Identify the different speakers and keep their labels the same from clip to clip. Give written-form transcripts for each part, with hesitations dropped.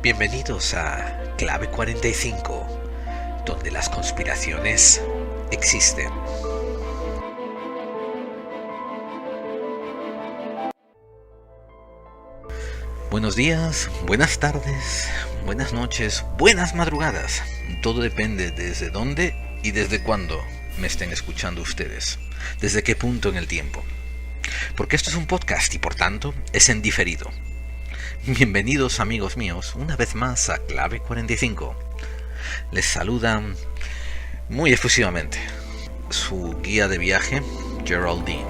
Speaker 1: Bienvenidos a Clave 45, donde las conspiraciones existen. Buenos días, buenas tardes, buenas noches, buenas madrugadas. Todo depende desde dónde y desde cuándo me estén escuchando ustedes. Desde qué punto en el tiempo. Porque esto es un podcast y por tanto es en diferido. Bienvenidos amigos míos una vez más a Clave 45. Les saluda muy efusivamente su guía de viaje, Geraldine.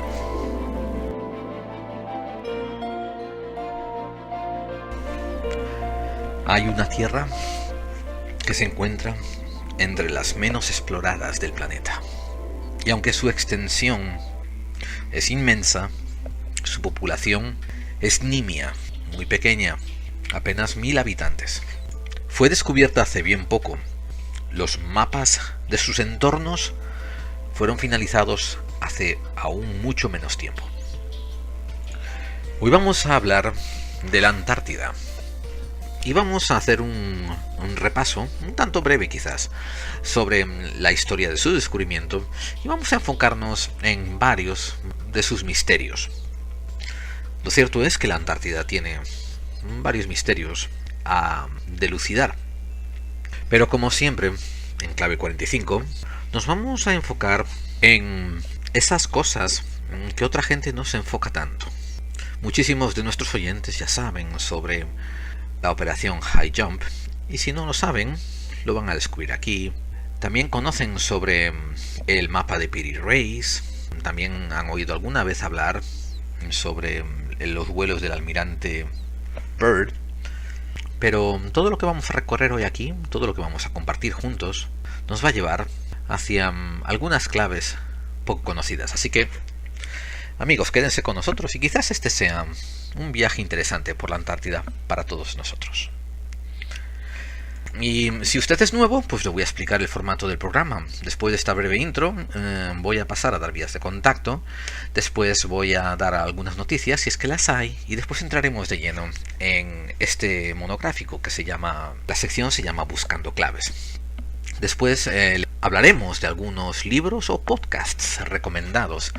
Speaker 1: Hay una tierra que se encuentra entre las menos exploradas del planeta. Y aunque su extensión es inmensa, su población es nimia, muy pequeña, apenas 1000 habitantes. Fue descubierta hace bien poco. Los mapas de sus entornos fueron finalizados hace aún mucho menos tiempo. Hoy vamos a hablar de la Antártida. Y vamos a hacer un repaso, un tanto breve quizás, sobre la historia de su descubrimiento y vamos a enfocarnos en varios de sus misterios. Lo cierto es que la Antártida tiene varios misterios a delucidar. Pero como siempre, en Clave 45, nos vamos a enfocar en esas cosas que otra gente no se enfoca tanto. Muchísimos de nuestros oyentes ya saben sobre la operación High Jump, y si no lo saben, lo van a descubrir aquí. También conocen sobre el mapa de Piri Reis, también han oído alguna vez hablar sobre los vuelos del almirante Byrd, pero todo lo que vamos a recorrer hoy aquí, todo lo que vamos a compartir juntos, nos va a llevar hacia algunas claves poco conocidas. Así que, amigos, quédense con nosotros y quizás este sea un viaje interesante por la Antártida para todos nosotros. Y si usted es nuevo, pues le voy a explicar el formato del programa. Después de esta breve intro, voy a pasar a dar vías de contacto. Después voy a dar algunas noticias, si es que las hay. Y después entraremos de lleno en este monográfico que la sección se llama Buscando Claves. Después hablaremos de algunos libros o podcasts recomendados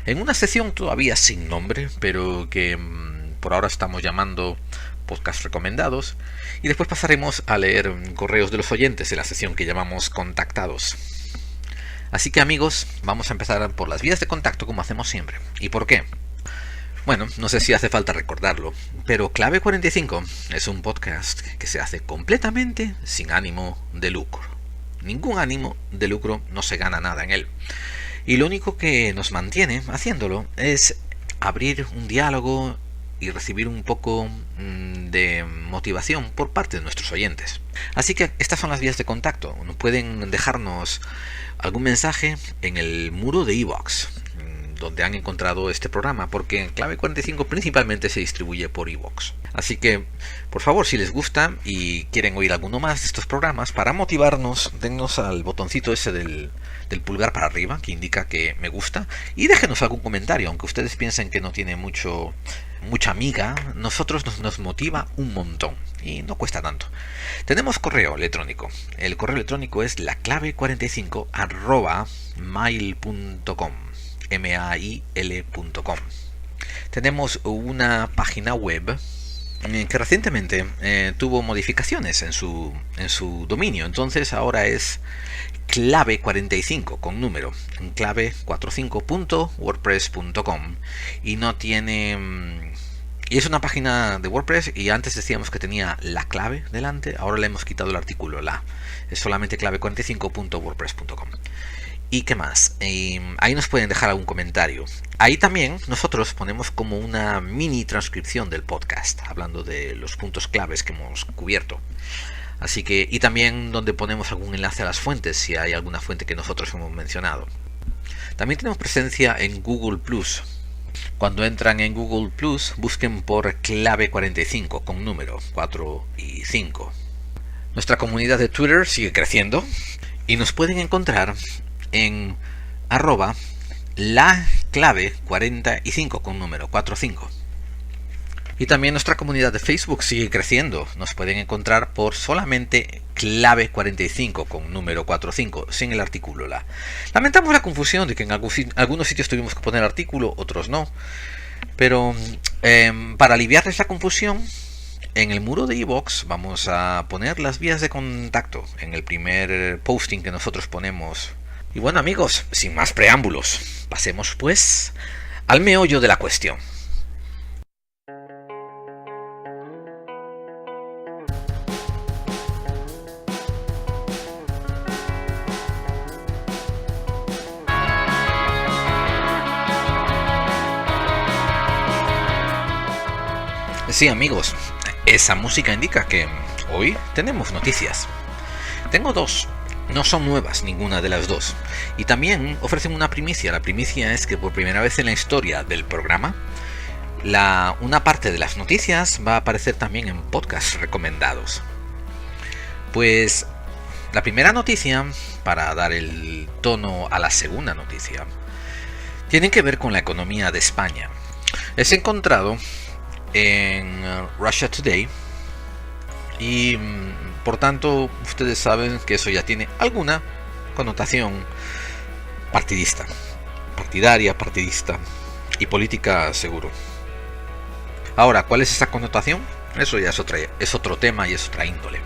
Speaker 1: en una sección todavía sin nombre, pero que por ahora estamos llamando podcasts recomendados, y después pasaremos a leer correos de los oyentes en la sección que llamamos contactados. Así que amigos, vamos a empezar por las vías de contacto como hacemos siempre. ¿Y por qué? Bueno, no sé si hace falta recordarlo, pero Clave 45 es un podcast que se hace completamente sin ánimo de lucro. Ningún ánimo de lucro, no se gana nada en él. Y lo único que nos mantiene haciéndolo es abrir un diálogo y recibir un poco de motivación por parte de nuestros oyentes. Así que estas son las vías de contacto. Pueden dejarnos algún mensaje en el muro de iVoox, donde han encontrado este programa, porque Clave 45 principalmente se distribuye por iVoox. Así que, por favor, si les gusta y quieren oír alguno más de estos programas, para motivarnos, dennos al botoncito ese del pulgar para arriba, que indica que me gusta, y déjenos algún comentario, aunque ustedes piensen que no tiene mucha miga, nosotros nos motiva un montón, y no cuesta tanto. Tenemos correo electrónico. El correo electrónico es laclave45@mail.com. mail.com. Tenemos una página web que recientemente tuvo modificaciones en su dominio, entonces ahora es clave45 con número, clave45.wordpress.com, y no tiene y es una página de WordPress, y antes decíamos que tenía la clave delante, ahora le hemos quitado el artículo es solamente clave45.wordpress.com. ¿Y qué más? Ahí nos pueden dejar algún comentario. Ahí también nosotros ponemos como una mini transcripción del podcast, hablando de los puntos claves que hemos cubierto. Así que, y también donde ponemos algún enlace a las fuentes, si hay alguna fuente que nosotros hemos mencionado. También tenemos presencia en Google+. Cuando entran en Google+, busquen por Clave 45 con número 4 y 5. Nuestra comunidad de Twitter sigue creciendo y nos pueden encontrar en @laclave45 con número 45. Y también nuestra comunidad de Facebook sigue creciendo. Nos pueden encontrar por solamente clave 45 con número 45, sin el artículo la. Lamentamos la confusión de que en algunos sitios tuvimos que poner artículo, otros no. Pero para aliviarles la confusión, en el muro de iVoox vamos a poner las vías de contacto en el primer posting que nosotros ponemos. Y bueno, amigos, sin más preámbulos, pasemos pues al meollo de la cuestión. Sí, amigos, esa música indica que hoy tenemos noticias. Tengo dos. No son nuevas ninguna de las dos. Y también ofrecen una primicia. La primicia es que por primera vez en la historia del programa, una parte de las noticias va a aparecer también en podcasts recomendados. Pues la primera noticia, para dar el tono a la segunda noticia, tiene que ver con la economía de España. Es encontrado en Russia Today y por tanto ustedes saben que eso ya tiene alguna connotación partidaria, partidista y política seguro. Ahora, ¿cuál es esa connotación? Eso ya es otro tema y es otra índole.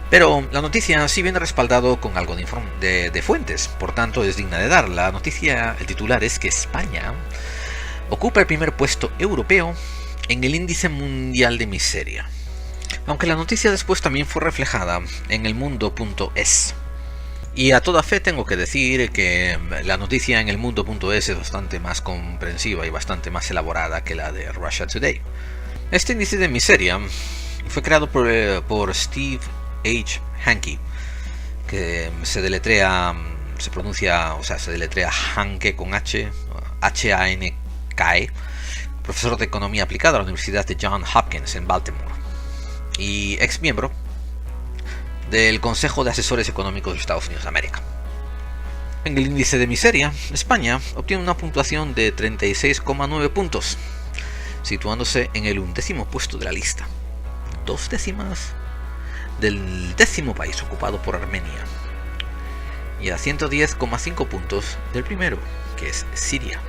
Speaker 1: Pero la noticia sí viene respaldado con algo de fuentes, por tanto es digna de dar. La noticia, el titular es que España ocupa el primer puesto europeo en el índice mundial de miseria. Aunque la noticia después también fue reflejada en elmundo.es. Y a toda fe tengo que decir que la noticia en elmundo.es es bastante más comprensiva y bastante más elaborada que la de Russia Today. Este índice de miseria fue creado por Steve H. Hanke, que se deletrea Hanke con H, H-A-N-K-E, profesor de Economía Aplicada a la Universidad de Johns Hopkins en Baltimore y ex miembro del Consejo de Asesores Económicos de Estados Unidos de América. En el índice de miseria, España obtiene una puntuación de 36,9 puntos, situándose en el 11º puesto de la lista, 2 décimas del 10º país ocupado por Armenia, y a 110,5 puntos del primero, que es Siria.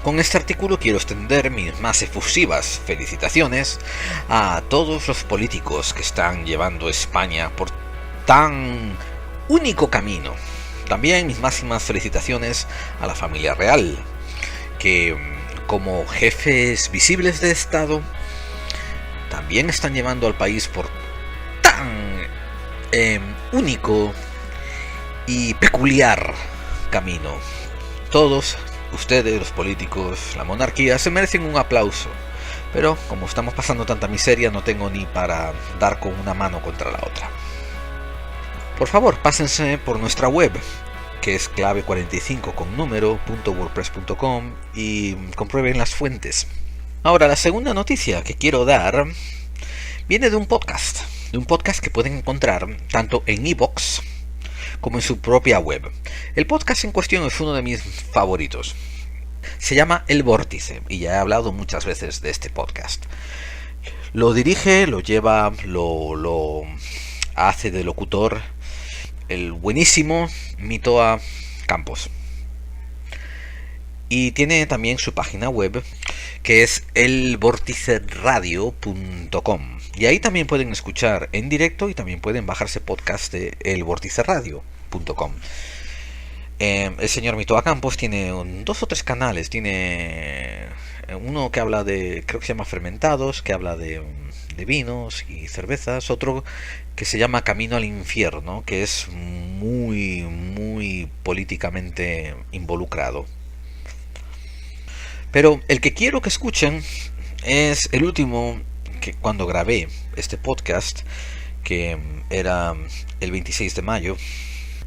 Speaker 1: Con este artículo quiero extender mis más efusivas felicitaciones a todos los políticos que están llevando España por tan único camino. También mis máximas felicitaciones a la familia real, que como jefes visibles de Estado también están llevando al país por tan único y peculiar camino. Todos ustedes, los políticos, la monarquía, se merecen un aplauso. Pero como estamos pasando tanta miseria, no tengo ni para dar con una mano contra la otra. Por favor, pásense por nuestra web, que es clave 45 con número.wordpress.com, y comprueben las fuentes. Ahora, la segunda noticia que quiero dar viene de un podcast que pueden encontrar tanto en iVoox como en su propia web. El podcast en cuestión es uno de mis favoritos. Se llama El Vórtice y ya he hablado muchas veces de este podcast. Lo dirige, lo lleva, lo hace de locutor el buenísimo Mitoa Campos. Y tiene también su página web, que es elvorticeradio.com. Y ahí también pueden escuchar en directo y también pueden bajarse podcast de elvorticeradio.com. El señor Mitoa Campos tiene 2 o 3 canales. Tiene uno que habla de, creo que se llama Fermentados, que habla de vinos y cervezas. Otro que se llama Camino al Infierno, que es muy políticamente involucrado. Pero el que quiero que escuchen es el último, que cuando grabé este podcast, que era el 26 de mayo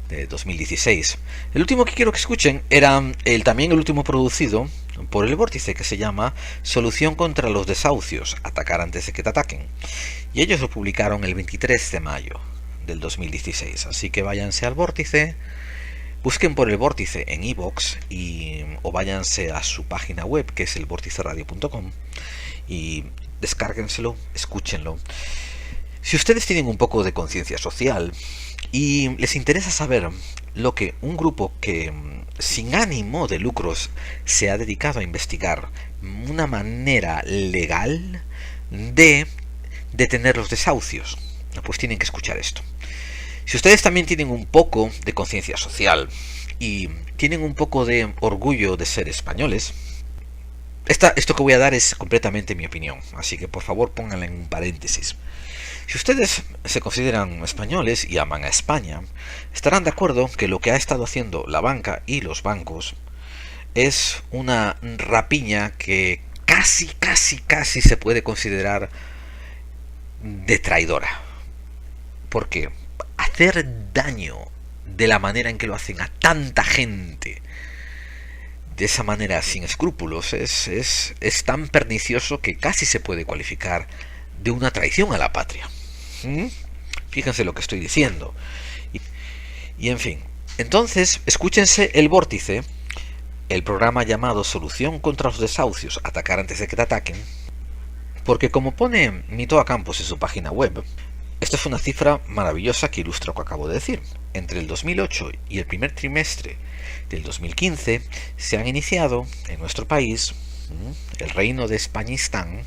Speaker 1: de 2016. El último que quiero que escuchen era también el último producido por El Vórtice, que se llama Solución contra los desahucios, atacar antes de que te ataquen. Y ellos lo publicaron el 23 de mayo del 2016. Así que váyanse al Vórtice, busquen por El Vórtice en iVoox o váyanse a su página web, que es elvorticeradio.com, y descárguenselo, escúchenlo. Si ustedes tienen un poco de conciencia social y les interesa saber lo que un grupo que sin ánimo de lucros se ha dedicado a investigar una manera legal de detener los desahucios, pues tienen que escuchar esto. Si ustedes también tienen un poco de conciencia social y tienen un poco de orgullo de ser españoles, esto que voy a dar es completamente mi opinión, así que por favor pónganla en un paréntesis. Si ustedes se consideran españoles y aman a España, estarán de acuerdo que lo que ha estado haciendo la banca y los bancos es una rapiña que casi se puede considerar de traidora. Porque hacer daño de la manera en que lo hacen a tanta gente, de esa manera sin escrúpulos, es tan pernicioso que casi se puede cualificar de una traición a la patria. Fíjense lo que estoy diciendo. Y en fin, entonces escúchense El Vórtice, el programa llamado Solución contra los Desahucios, atacar antes de que te ataquen, porque como pone Mitoa Campos en su página web, esta es una cifra maravillosa que ilustra lo que acabo de decir. Entre el 2008 y el primer trimestre del 2015 se han iniciado en nuestro país, el Reino de Españistán,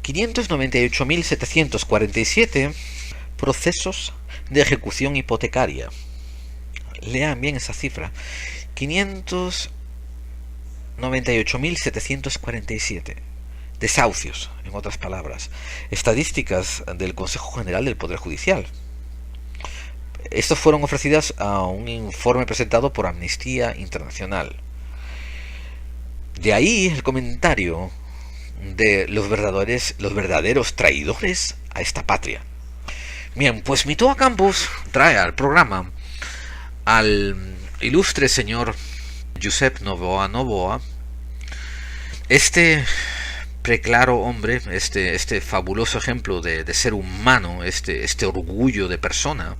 Speaker 1: 598.747 procesos de ejecución hipotecaria. Lean bien esa cifra. 598.747 desahucios, en otras palabras. Estadísticas del Consejo General del Poder Judicial. Estos fueron ofrecidas a un informe presentado por Amnistía Internacional. De ahí el comentario de los verdaderos traidores a esta patria. Bien, pues Mitoa Campos trae al programa al ilustre señor Josep Novoa, este preclaro hombre, este fabuloso ejemplo de ser humano, este orgullo de persona.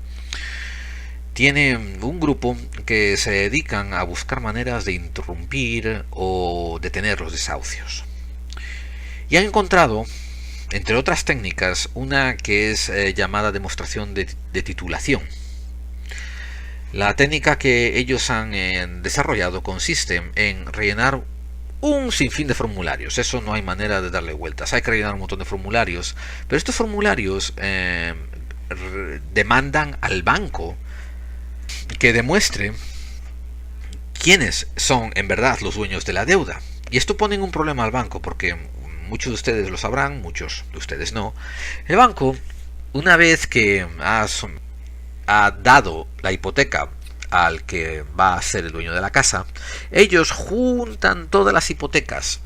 Speaker 1: Tiene un grupo que se dedican a buscar maneras de interrumpir o detener los desahucios. Y han encontrado, entre otras técnicas, una que es llamada demostración de titulación. La técnica que ellos han desarrollado consiste en rellenar un sinfín de formularios. Eso no hay manera de darle vueltas. Hay que rellenar un montón de formularios. Pero estos formularios demandan al banco que demuestre quiénes son en verdad los dueños de la deuda. Y esto pone un problema al banco porque muchos de ustedes lo sabrán, muchos de ustedes no. El banco, una vez que ha dado la hipoteca al que va a ser el dueño de la casa, ellos juntan todas las hipotecas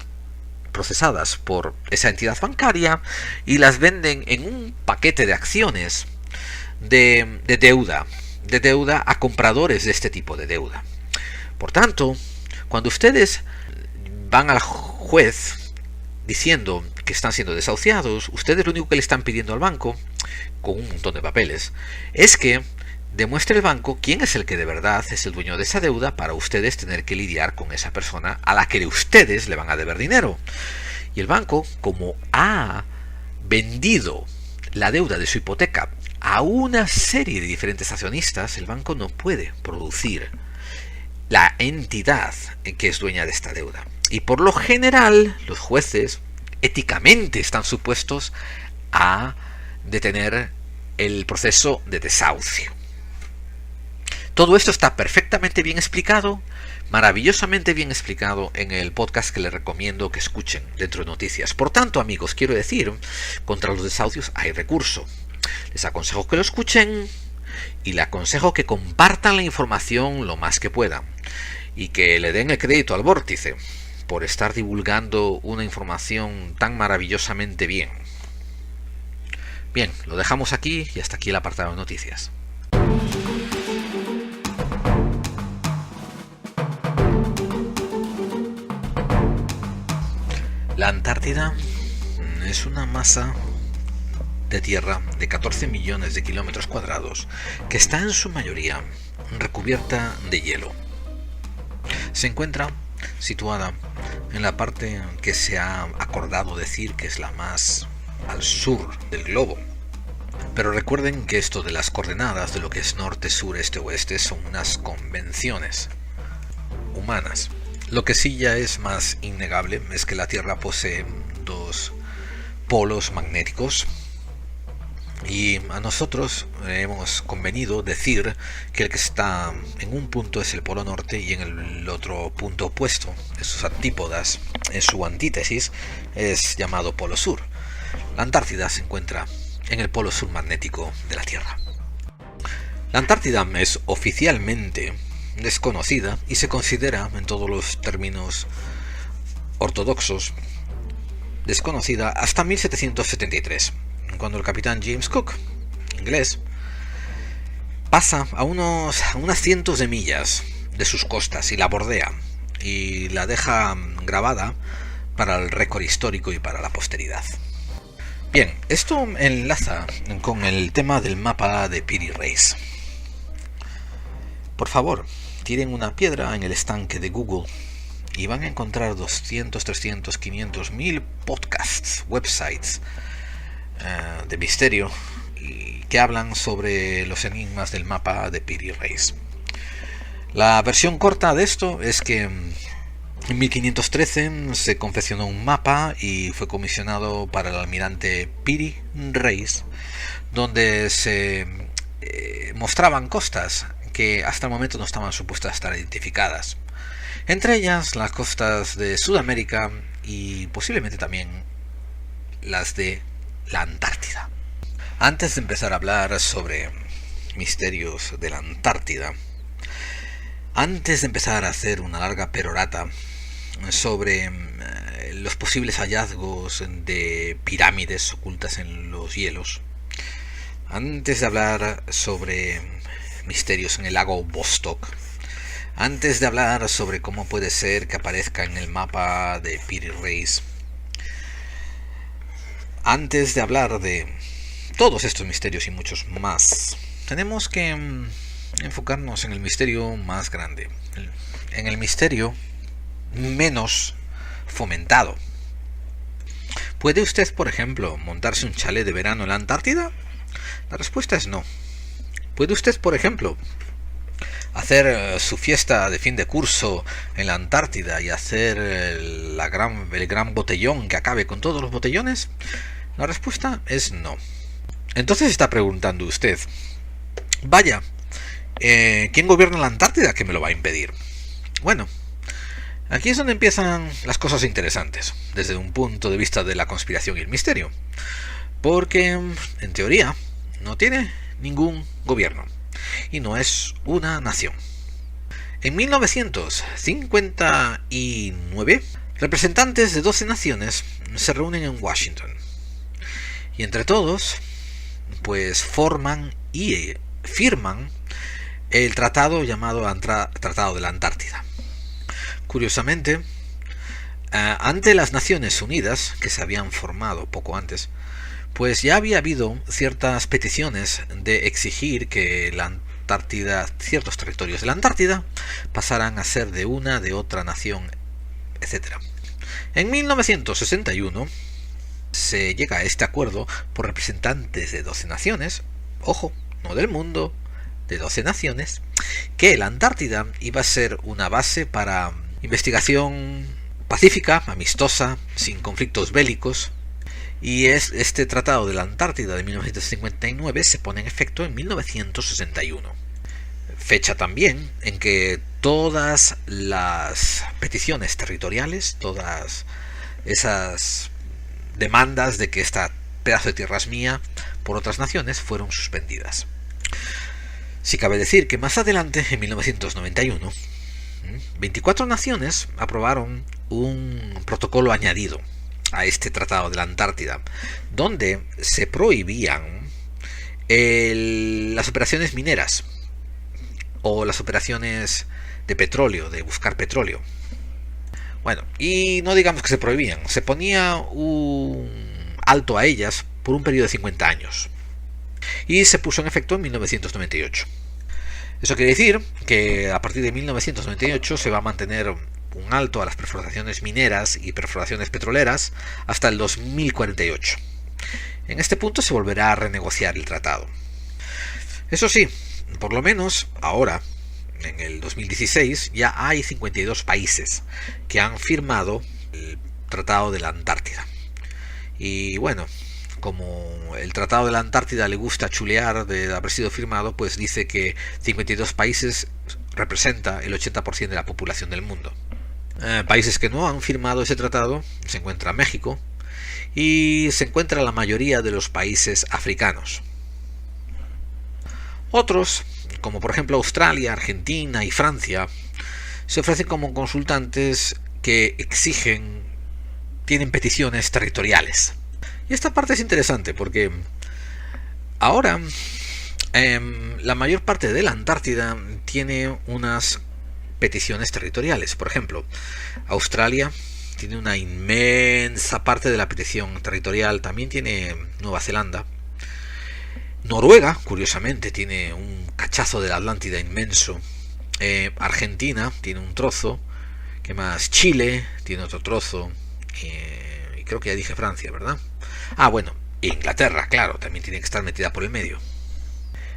Speaker 1: procesadas por esa entidad bancaria y las venden en un paquete de acciones de deuda a compradores de este tipo de deuda. Por tanto, cuando ustedes van al juez diciendo que están siendo desahuciados, ustedes lo único que le están pidiendo al banco, con un montón de papeles, es que demuestre el banco quién es el que de verdad es el dueño de esa deuda para ustedes tener que lidiar con esa persona a la que ustedes le van a deber dinero. Y el banco, como ha vendido la deuda de su hipoteca a una serie de diferentes accionistas, el banco no puede producir la entidad que es dueña de esta deuda. Y por lo general, los jueces éticamente están supuestos a detener el proceso de desahucio. Todo esto está perfectamente bien explicado, maravillosamente bien explicado en el podcast que les recomiendo que escuchen dentro de Noticias. Por tanto, amigos, quiero decir, contra los desahucios hay recurso. Les aconsejo que lo escuchen y les aconsejo que compartan la información lo más que puedan y que le den el crédito al Vórtice por estar divulgando una información tan maravillosamente bien. Bien, lo dejamos aquí y hasta aquí el apartado de noticias. La Antártida es una masa de tierra de 14 millones de kilómetros cuadrados que está en su mayoría recubierta de hielo. Se encuentra situada en la parte que se ha acordado decir que es la más al sur del globo. Pero recuerden que esto de las coordenadas de lo que es norte, sur, este, oeste son unas convenciones humanas. Lo que sí ya es más innegable es que la Tierra posee dos polos magnéticos y a nosotros hemos convenido decir que el que está en un punto es el polo norte y en el otro punto opuesto, en sus antípodas, en su antítesis, es llamado polo sur. La Antártida se encuentra en el polo sur magnético de la Tierra. La Antártida es oficialmente desconocida y se considera, en todos los términos ortodoxos, desconocida hasta 1773, cuando el capitán James Cook, inglés, pasa a unas cientos de millas de sus costas y la bordea y la deja grabada para el récord histórico y para la posteridad. Bien, esto enlaza con el tema del mapa de Peary Race. Por favor, tiren una piedra en el estanque de Google y van a encontrar 200, 300, 500, 1000 podcasts, websites de misterio y que hablan sobre los enigmas del mapa de Peary Race. La versión corta de esto es que en 1513 se confeccionó un mapa y fue comisionado para el almirante Peary Race, donde se mostraban costas que hasta el momento no estaban supuestas a estar identificadas. Entre ellas las costas de Sudamérica y posiblemente también las de la Antártida. Antes de empezar a hablar sobre misterios de la Antártida, antes de empezar a hacer una larga perorata sobre los posibles hallazgos de pirámides ocultas en los hielos, antes de hablar sobre misterios en el lago Vostok, antes de hablar sobre cómo puede ser que aparezca en el mapa de Peary Race, antes de hablar de todos estos misterios y muchos más, tenemos que enfocarnos en el misterio más grande, en el misterio menos fomentado. ¿Puede usted, por ejemplo, montarse un chalet de verano en la Antártida? La respuesta es no. ¿Puede usted, por ejemplo, hacer su fiesta de fin de curso en la Antártida y hacer el gran botellón que acabe con todos los botellones? La respuesta es no. Entonces está preguntando usted, vaya, ¿quién gobierna la Antártida que me lo va a impedir? Bueno, aquí es donde empiezan las cosas interesantes, desde un punto de vista de la conspiración y el misterio. Porque, en teoría, no tiene ningún gobierno y no es una nación. En 1959, representantes de 12 naciones se reúnen en Washington y entre todos pues forman y firman el tratado llamado Tratado de la Antártida. Curiosamente, ante las Naciones Unidas, que se habían formado poco antes, pues ya había habido ciertas peticiones de exigir que la Antártida, ciertos territorios de la Antártida, pasaran a ser de una, de otra nación, etc. En 1961 se llega a este acuerdo por representantes de 12 naciones, ojo, no del mundo, de 12 naciones, que la Antártida iba a ser una base para investigación pacífica, amistosa, sin conflictos bélicos, y este Tratado de la Antártida de 1959 se pone en efecto en 1961. Fecha también en que todas las peticiones territoriales, todas esas demandas de que esta pedazo de tierra es mía por otras naciones fueron suspendidas. Si cabe decir que más adelante, en 1991, 24 naciones aprobaron un protocolo añadido a este Tratado de la Antártida, donde se prohibían las operaciones mineras o las operaciones de petróleo, de buscar petróleo. Bueno, y no digamos que se prohibían, se ponía un alto a ellas por un periodo de 50 años. Y se puso en efecto en 1998. Eso quiere decir que a partir de 1998 se va a mantener un alto a las perforaciones mineras y perforaciones petroleras hasta el 2048. En este punto se volverá a renegociar el tratado. Eso sí, por lo menos ahora, en el 2016, ya hay 52 países que han firmado el Tratado de la Antártida. Y bueno, como el Tratado de la Antártida le gusta chulear de haber sido firmado, pues dice que 52 países representa el 80% de la población del mundo. Países que no han firmado ese tratado se encuentra México y se encuentra la mayoría de los países africanos. Otros, como por ejemplo Australia, Argentina y Francia, se ofrecen como consultantes que tienen peticiones territoriales. Y esta parte es interesante porque ahora la mayor parte de la Antártida tiene unas peticiones territoriales. Por ejemplo, Australia tiene una inmensa parte de la petición territorial, también tiene Nueva Zelanda. Noruega, curiosamente, tiene un cachazo de la Atlántida inmenso. Argentina tiene un trozo. ¿Qué más? Chile tiene otro trozo. Y creo que ya dije Francia, ¿verdad? Ah, bueno, Inglaterra, claro, también tiene que estar metida por el medio.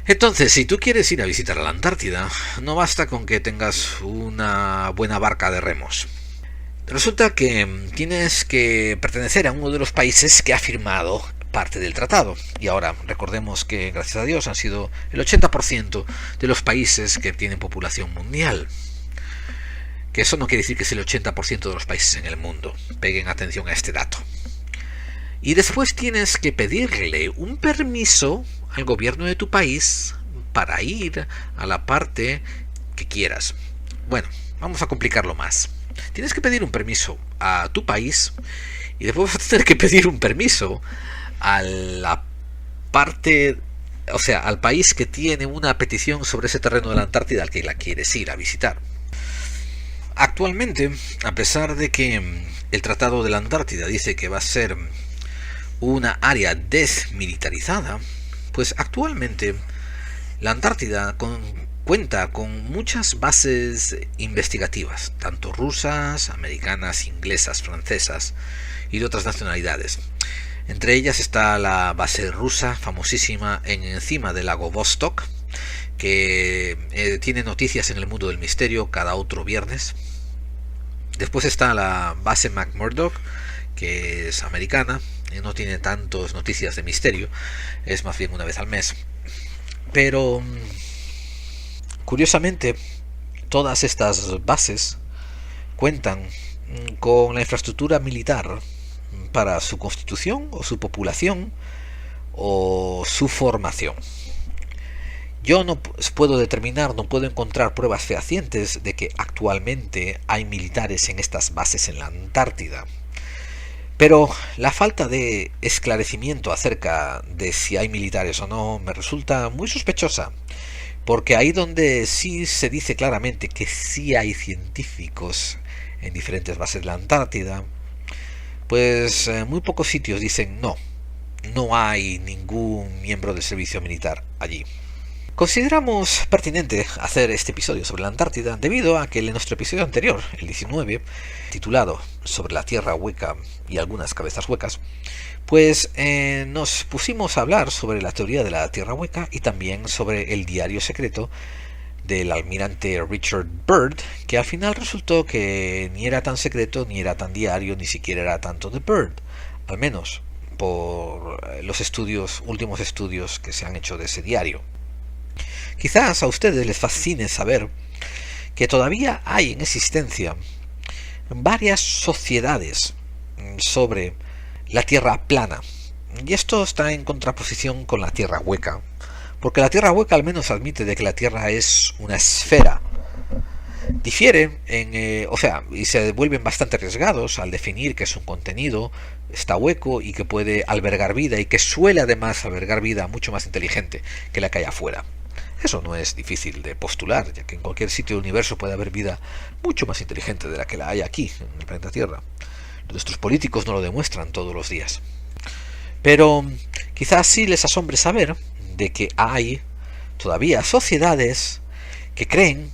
Speaker 1: Entonces, si tú quieres ir a visitar a la Antártida, no basta con que tengas una buena barca de remos. Resulta que tienes que pertenecer a uno de los países que ha firmado parte del tratado. Y ahora recordemos que, gracias a Dios, han sido el 80% de los países que tienen población mundial. Que eso no quiere decir que es el 80% de los países en el mundo. Peguen atención a este dato. Y después tienes que pedirle un permiso al gobierno de tu país para ir a la parte que quieras. Bueno, vamos a complicarlo más. Tienes que pedir un permiso a tu país y después vas a tener que pedir un permiso a la parte, o sea, al país que tiene una petición sobre ese terreno de la Antártida al que la quieres ir a visitar. Actualmente, a pesar de que el Tratado de la Antártida dice que va a ser una área desmilitarizada, pues actualmente la Antártida cuenta con muchas bases investigativas, tanto rusas, americanas, inglesas, francesas y de otras nacionalidades. Entre ellas está la base rusa famosísima encima del lago Vostok, que tiene noticias en el mundo del misterio cada otro viernes. Después está la base McMurdo, que es americana, y no tiene tantas noticias de misterio, es más bien una vez al mes. Pero curiosamente, todas estas bases cuentan con la infraestructura militar para su constitución o su populación o su formación. Yo no puedo determinar, no puedo encontrar pruebas fehacientes de que actualmente hay militares en estas bases en la Antártida. Pero la falta de esclarecimiento acerca de si hay militares o no me resulta muy sospechosa, porque ahí donde sí se dice claramente que sí hay científicos en diferentes bases de la Antártida, pues muy pocos sitios dicen no hay ningún miembro del servicio militar allí. Consideramos pertinente hacer este episodio sobre la Antártida debido a que en nuestro episodio anterior, el 19, titulado Sobre la Tierra Hueca y algunas cabezas huecas, pues nos pusimos a hablar sobre la teoría de la Tierra Hueca y también sobre el diario secreto del almirante Richard Byrd, que al final resultó que ni era tan secreto, ni era tan diario, ni siquiera era tanto de Byrd, al menos por los últimos estudios que se han hecho de ese diario. Quizás a ustedes les fascine saber que todavía hay en existencia varias sociedades sobre la Tierra plana, y esto está en contraposición con la Tierra hueca, porque la Tierra hueca al menos admite de que la Tierra es una esfera. Difiere y se vuelven bastante arriesgados al definir que es un contenido, está hueco y que puede albergar vida, y que suele además albergar vida mucho más inteligente que la que hay afuera. Eso no es difícil de postular, ya que en cualquier sitio del universo puede haber vida mucho más inteligente de la que la hay aquí, en el planeta Tierra. Nuestros políticos no lo demuestran todos los días. Pero quizás sí les asombre saber de que hay todavía sociedades que creen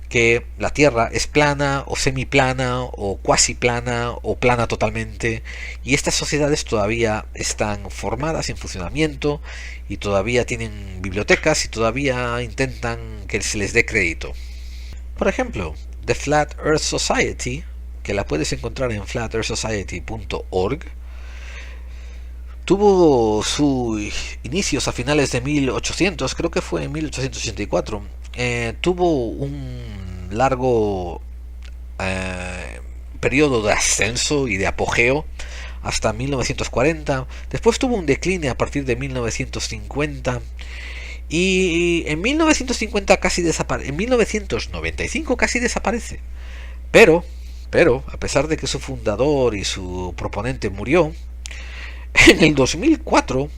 Speaker 1: que la Tierra es plana o semiplana o cuasi plana o plana totalmente, y estas sociedades todavía están formadas en funcionamiento y todavía tienen bibliotecas y todavía intentan que se les dé crédito. Por ejemplo, The Flat Earth Society, que la puedes encontrar en flatearthsociety.org, tuvo sus inicios a finales de 1800, creo que fue en 1884. Tuvo un largo periodo de ascenso y de apogeo hasta 1940. Después tuvo un decline a partir de 1950. Y en 1950 casi desaparece. En 1995 casi desaparece. Pero, a pesar de que su fundador y su proponente murió, en el 2004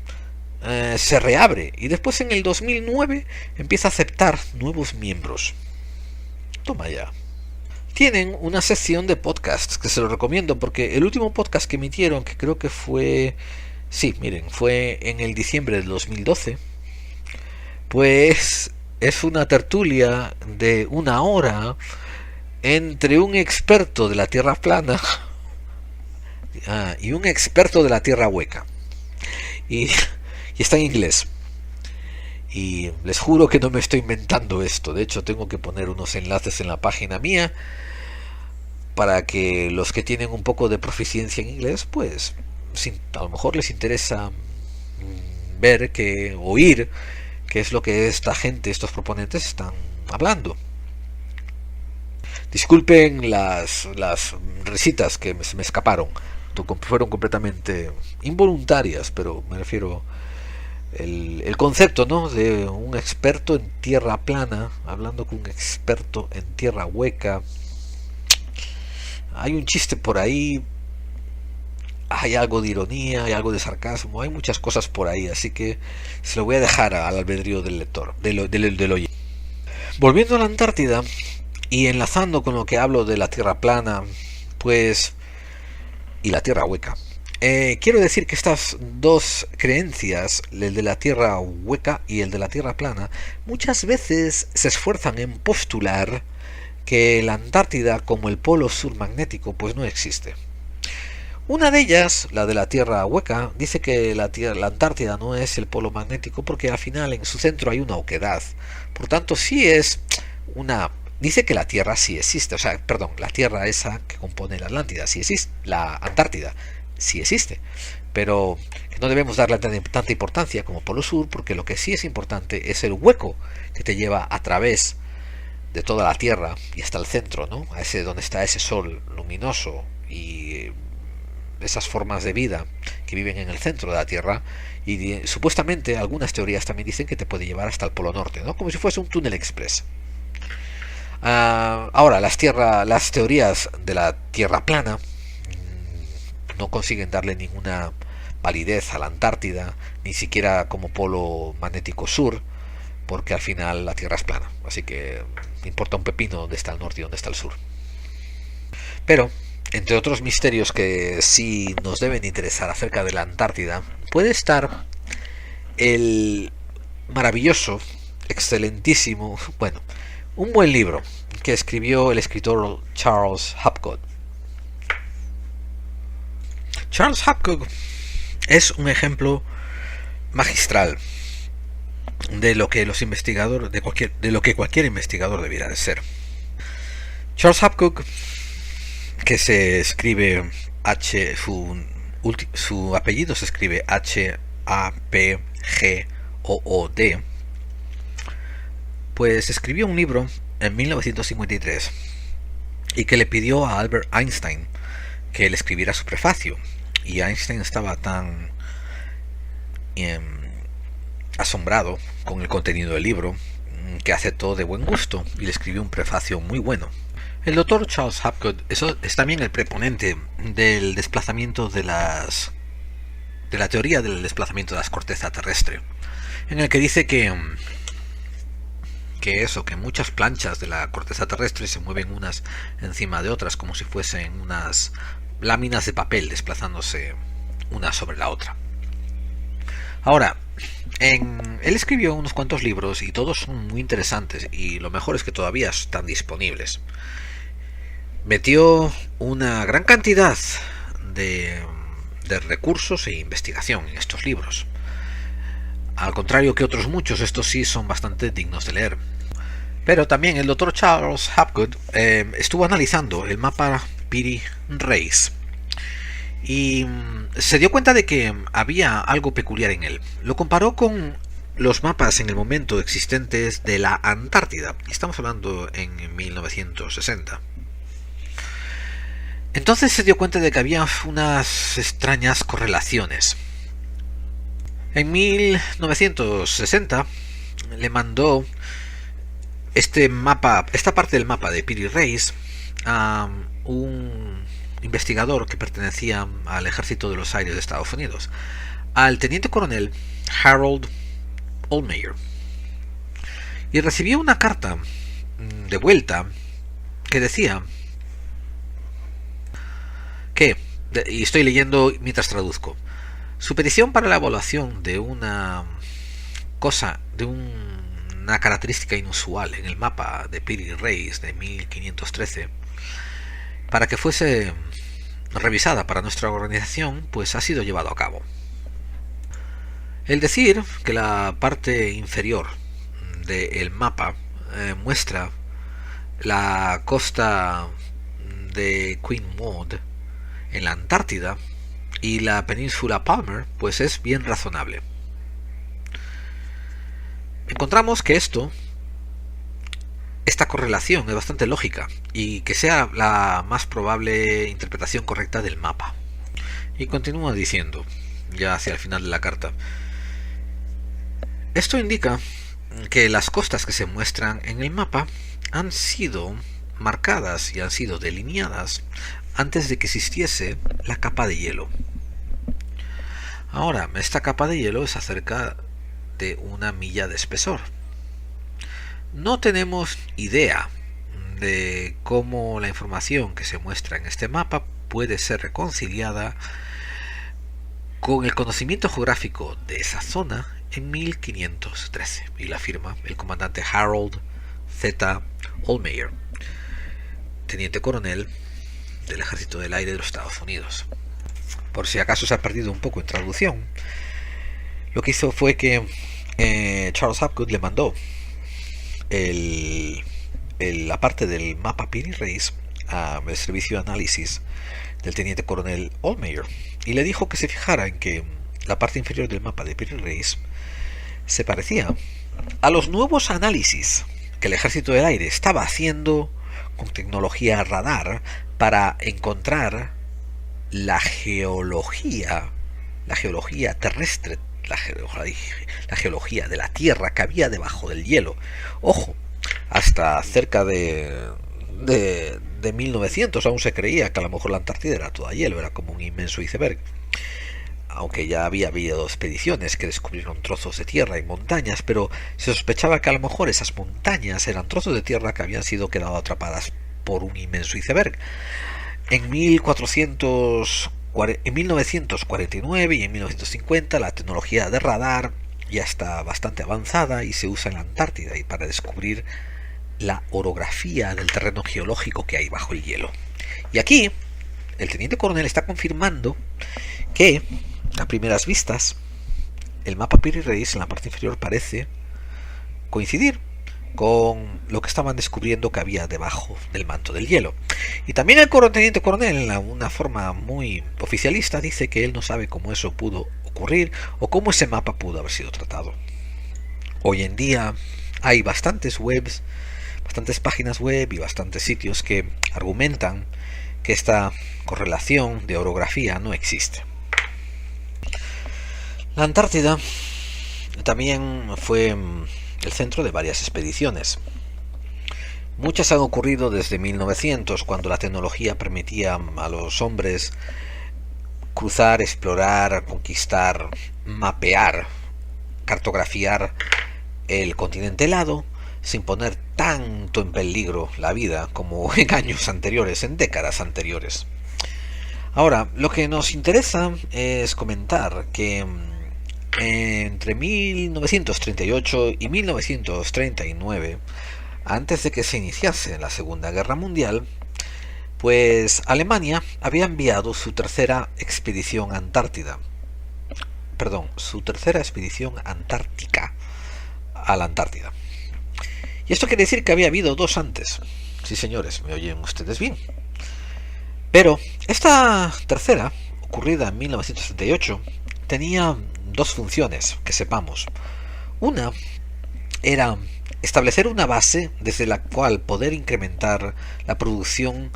Speaker 1: se reabre y después en el 2009 empieza a aceptar nuevos miembros. Toma ya. Tienen una sección de podcasts que se lo recomiendo porque el último podcast que emitieron, que creo que fue... Sí, miren, fue en el diciembre del 2012. Pues es una tertulia de 1 hora entre un experto de la Tierra plana y un experto de la Tierra hueca. Y está en inglés. Y les juro que no me estoy inventando esto. De hecho, tengo que poner unos enlaces en la página mía para que los que tienen un poco de proficiencia en inglés, pues a lo mejor les interesa oír qué es lo que esta gente, estos proponentes están hablando. Disculpen las risitas que se me escaparon. Fueron completamente involuntarias, pero me refiero el concepto, ¿no?, de un experto en tierra plana hablando con un experto en tierra hueca. Hay un chiste por ahí, hay algo de ironía, hay algo de sarcasmo, hay muchas cosas por ahí, así que se lo voy a dejar al albedrío del lector, del oyente. Volviendo a la Antártida y enlazando con lo que hablo de la tierra plana, pues, y la tierra hueca, quiero decir que estas dos creencias, el de la tierra hueca y el de la tierra plana, muchas veces se esfuerzan en postular que la Antártida como el polo sur magnético pues no existe. Una de ellas, la de la tierra hueca, dice que la Antártida no es el polo magnético porque al final en su centro hay una oquedad. Por tanto, sí es una... Dice que la Tierra sí existe, la Tierra esa que compone la Atlántida sí existe, la Antártida sí existe, pero que no debemos darle tanta importancia como polo sur, porque lo que sí es importante es el hueco que te lleva a través de toda la Tierra y hasta el centro, ¿no?, a ese donde está ese sol luminoso y esas formas de vida que viven en el centro de la Tierra. Y supuestamente algunas teorías también dicen que te puede llevar hasta el polo norte, ¿no?, como si fuese un túnel express. Ahora, las teorías de la Tierra plana no consiguen darle ninguna validez a la Antártida, ni siquiera como polo magnético sur, porque al final la Tierra es plana, así que importa un pepino dónde está el norte y dónde está el sur. Pero, entre otros misterios que sí nos deben interesar acerca de la Antártida, puede estar el maravilloso, excelentísimo, un buen libro que escribió el escritor Charles Hapgood. Charles Hapgood es un ejemplo magistral de lo que los investigadores, de lo que cualquier investigador debiera de ser. Charles Hapgood, que se escribe su apellido se escribe Hapgood, pues escribió un libro en 1953 y que le pidió a Albert Einstein que le escribiera su prefacio, y Einstein estaba tan asombrado con el contenido del libro que aceptó de buen gusto y le escribió un prefacio muy bueno. El doctor Charles Hapgood es también el proponente del desplazamiento de la teoría del desplazamiento de la corteza terrestre, en el que dice que muchas planchas de la corteza terrestre se mueven unas encima de otras como si fuesen unas láminas de papel desplazándose una sobre la otra. Ahora, él escribió unos cuantos libros y todos son muy interesantes y lo mejor es que todavía están disponibles. Metió una gran cantidad de, de recursos e investigación en estos libros. Al contrario que otros muchos, estos sí son bastante dignos de leer. Pero también el Dr. Charles Hapgood estuvo analizando el mapa Piri Reis y se dio cuenta de que había algo peculiar en él. Lo comparó con los mapas en el momento existentes de la Antártida. Estamos hablando en 1960. Entonces se dio cuenta de que había unas extrañas correlaciones. En 1960 le mandó esta parte del mapa de Piri Reis a un investigador que pertenecía al Ejército de los Aires de Estados Unidos, al teniente coronel Harold Ohlmeyer, y recibió una carta de vuelta que decía que, y estoy leyendo mientras traduzco, su petición para la evaluación de una característica inusual en el mapa de Piri Reis de 1513, para que fuese revisada para nuestra organización, pues ha sido llevado a cabo. El decir que la parte inferior del mapa muestra la costa de Queen Maud en la Antártida y la península Palmer, pues es bien razonable. Encontramos que esta correlación es bastante lógica y que sea la más probable interpretación correcta del mapa. Y continúa diciendo, ya hacia el final de la carta, esto indica que las costas que se muestran en el mapa han sido marcadas y han sido delineadas antes de que existiese la capa de hielo. Ahora, esta capa de hielo es acerca de 1 milla de espesor. No tenemos idea de cómo la información que se muestra en este mapa puede ser reconciliada con el conocimiento geográfico de esa zona en 1513, y la firma el comandante Harold Z. Ohlmeyer, teniente coronel del Ejército del Aire de los Estados Unidos. Por si acaso se ha perdido un poco en traducción, lo que hizo fue que Charles Hapgood le mandó la parte del mapa Piri Reis al servicio de análisis del teniente coronel Ohlmeyer y le dijo que se fijara en que la parte inferior del mapa de Piri Reis se parecía a los nuevos análisis que el Ejército del Aire estaba haciendo con tecnología radar para encontrar la geología terrestre, la geología de la Tierra que había debajo del hielo. Ojo, hasta cerca de 1900 aún se creía que a lo mejor la Antártida era toda hielo, era como un inmenso iceberg, aunque ya había habido expediciones que descubrieron trozos de tierra y montañas, pero se sospechaba que a lo mejor esas montañas eran trozos de tierra que habían sido quedado atrapadas por un inmenso iceberg. En 1949 y en 1950 la tecnología de radar ya está bastante avanzada y se usa en la Antártida y para descubrir la orografía del terreno geológico que hay bajo el hielo. Y aquí el teniente coronel está confirmando que a primeras vistas el mapa Piri Reis en la parte inferior parece coincidir con lo que estaban descubriendo que había debajo del manto del hielo. Y también el teniente coronel, en una forma muy oficialista, dice que él no sabe cómo eso pudo ocurrir o cómo ese mapa pudo haber sido tratado. Hoy en día hay bastantes páginas web y bastantes sitios que argumentan que esta correlación de orografía no existe. La Antártida también fue el centro de varias expediciones. Muchas han ocurrido desde 1900, cuando la tecnología permitía a los hombres cruzar, explorar, conquistar, mapear, cartografiar el continente helado sin poner tanto en peligro la vida como en años anteriores, en décadas anteriores. Ahora, lo que nos interesa es comentar que entre 1938 y 1939, antes de que se iniciase la Segunda Guerra Mundial, pues Alemania había enviado su tercera expedición antártica a la Antártida. Y esto quiere decir que había habido dos antes. Sí, señores, me oyen ustedes bien. Pero esta tercera, ocurrida en 1978, tenía dos funciones, que sepamos. Una era establecer una base desde la cual poder incrementar la producción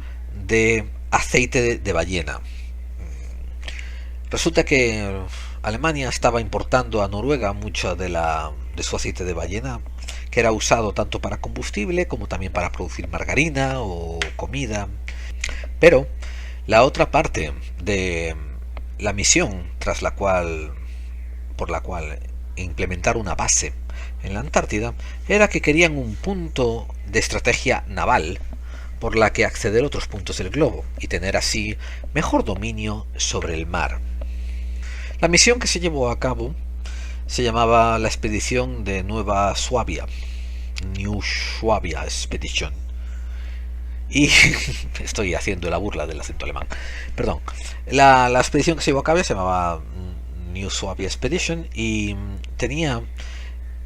Speaker 1: de aceite de ballena. Resulta que Alemania estaba importando a Noruega mucho de su aceite de ballena, que era usado tanto para combustible como también para producir margarina o comida. Pero la otra parte de la misión por la cual implementar una base en la Antártida era que querían un punto de estrategia naval por la que acceder a otros puntos del globo y tener así mejor dominio sobre el mar. La misión que se llevó a cabo se llamaba la expedición de Nueva Suabia, New Suabia Expedition. Y estoy haciendo la burla del acento alemán. Perdón. La expedición que se llevó a cabo se llamaba New Suabia Expedition y tenía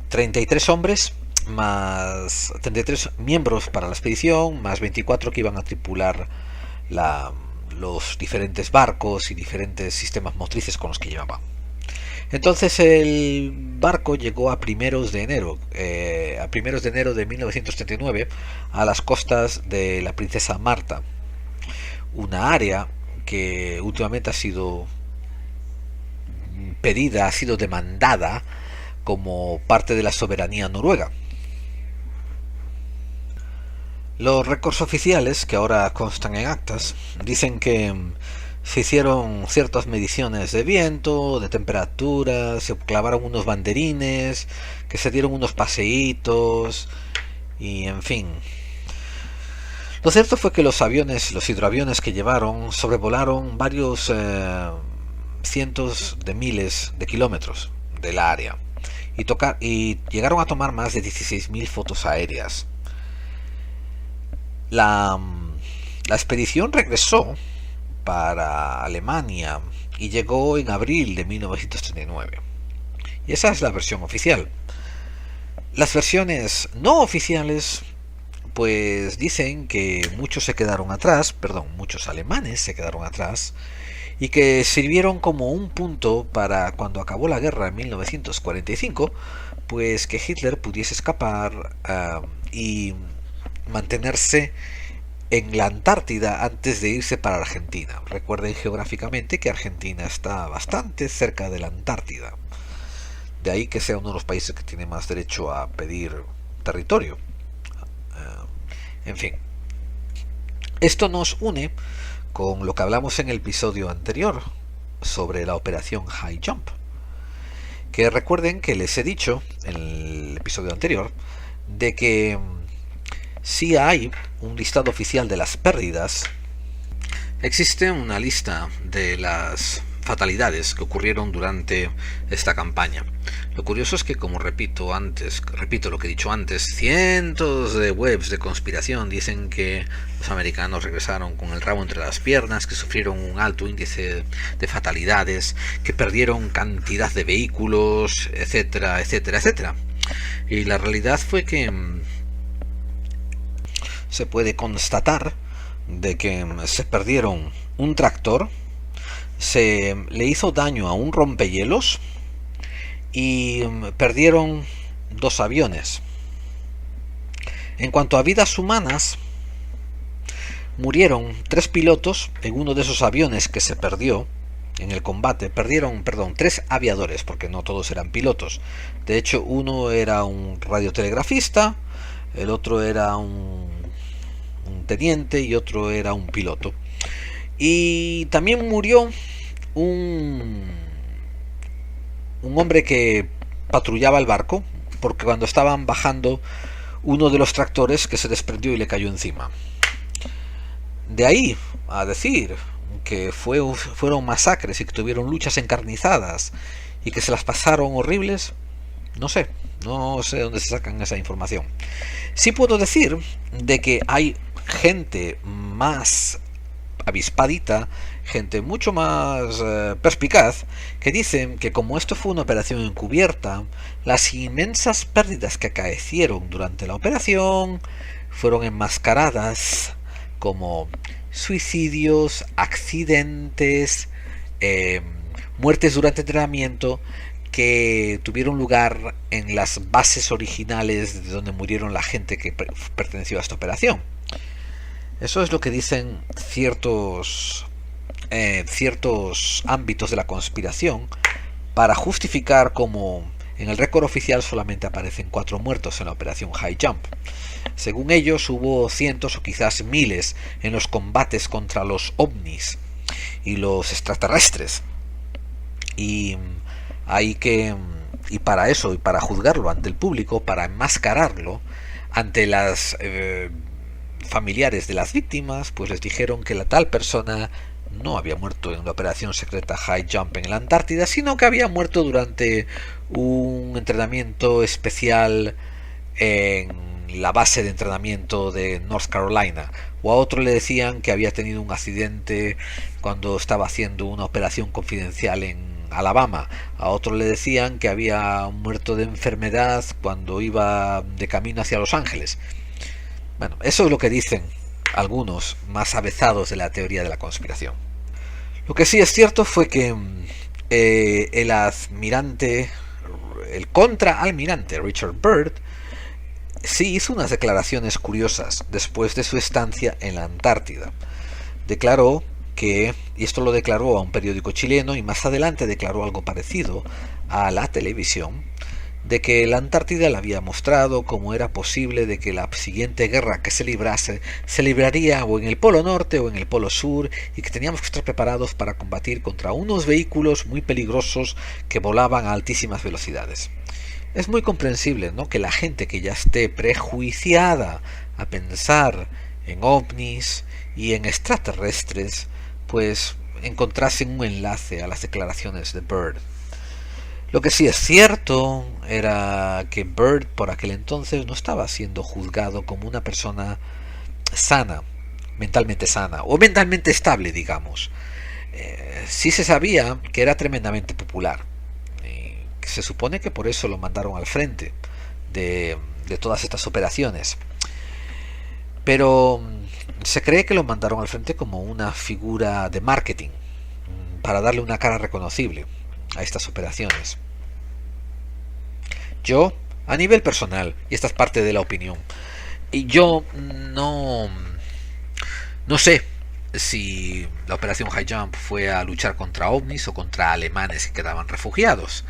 Speaker 1: 33 hombres más 33 miembros para la expedición, más 24 que iban a tripular los diferentes barcos y diferentes sistemas motrices con los que llevaban. Entonces el barco llegó a primeros de enero de 1939 a las costas de la Princesa Marta, una área que últimamente ha sido pedida, ha sido demandada como parte de la soberanía noruega. Los récords oficiales, que ahora constan en actas, dicen que se hicieron ciertas mediciones de viento, de temperatura, se clavaron unos banderines, que se dieron unos paseitos y en fin. Lo cierto fue que los hidroaviones que llevaron sobrevolaron varios cientos de miles de kilómetros del área y llegaron a tomar más de 16.000 fotos aéreas. La expedición regresó para Alemania y llegó en abril de 1939. Y esa es la versión oficial. Las versiones no oficiales pues dicen que muchos alemanes se quedaron atrás y que sirvieron como un punto para cuando acabó la guerra en 1945, pues que Hitler pudiese escapar y mantenerse en la Antártida antes de irse para Argentina. Recuerden geográficamente que Argentina está bastante cerca de la Antártida. De ahí que sea uno de los países que tiene más derecho a pedir territorio. En fin. Esto nos une con lo que hablamos en el episodio anterior sobre la operación High Jump. Que recuerden que les he dicho en el episodio anterior de que si hay un listado oficial de las pérdidas, existe una lista de las fatalidades que ocurrieron durante esta campaña. Lo curioso es que, como repito lo que he dicho antes, cientos de webs de conspiración dicen que los americanos regresaron con el rabo entre las piernas, que sufrieron un alto índice de fatalidades, que perdieron cantidad de vehículos, etcétera, etcétera, etcétera. Y la realidad fue que se puede constatar de que se perdieron un tractor, se le hizo daño a un rompehielos y perdieron 2 aviones. En cuanto a vidas humanas, murieron 3 pilotos en uno de esos aviones que se perdió en el combate. 3 aviadores, porque no todos eran pilotos. De hecho, uno era un radiotelegrafista, el otro era un teniente y otro era un piloto. Y también murió un hombre que patrullaba el barco, porque cuando estaban bajando, uno de los tractores que se desprendió y le cayó encima. De ahí a decir que fueron masacres y que tuvieron luchas encarnizadas y que se las pasaron horribles, no sé, no sé dónde se sacan esa información. Sí puedo decir de que hay gente más avispadita, gente mucho más perspicaz, que dicen que como esto fue una operación encubierta, las inmensas pérdidas que acaecieron durante la operación fueron enmascaradas como suicidios, accidentes, eh, muertes durante entrenamiento que tuvieron lugar en las bases originales de donde murieron la gente que perteneció a esta operación. Eso es lo que dicen ciertos ámbitos de la conspiración para justificar como en el récord oficial solamente aparecen 4 muertos en la operación High Jump. Según ellos hubo cientos o quizás miles en los combates contra los ovnis y los extraterrestres. Y hay que, y para eso, y para juzgarlo ante el público, para enmascararlo ante las familiares de las víctimas, pues les dijeron que la tal persona no había muerto en la operación secreta High Jump en la Antártida, sino que había muerto durante un entrenamiento especial en la base de entrenamiento de North Carolina. O a otro le decían que había tenido un accidente cuando estaba haciendo una operación confidencial en Alabama. A otro le decían que había muerto de enfermedad cuando iba de camino hacia Los Ángeles. Bueno, eso es lo que dicen algunos más avezados de la teoría de la conspiración. Lo que sí es cierto fue que el contraalmirante Richard Byrd sí hizo unas declaraciones curiosas después de su estancia en la Antártida. Declaró que, y esto lo declaró a un periódico chileno y más adelante declaró algo parecido a la televisión, de que la Antártida le había mostrado cómo era posible de que la siguiente guerra que se librase se libraría o en el Polo Norte o en el Polo Sur, y que teníamos que estar preparados para combatir contra unos vehículos muy peligrosos que volaban a altísimas velocidades. Es muy comprensible, ¿no?, que la gente que ya esté prejuiciada a pensar en ovnis y en extraterrestres, pues encontrasen un enlace a las declaraciones de Byrd. Lo que sí es cierto era que Byrd por aquel entonces no estaba siendo juzgado como una persona sana, mentalmente sana, o mentalmente estable, digamos. Sí se sabía que era tremendamente popular. Se supone que por eso lo mandaron al frente de todas estas operaciones. Pero se cree que lo mandaron al frente como una figura de marketing, para darle una cara reconocible a estas operaciones. Yo, a nivel personal, y esta es parte de la opinión, y yo no sé si la operación High Jump fue a luchar contra ovnis o contra alemanes que quedaban refugiados,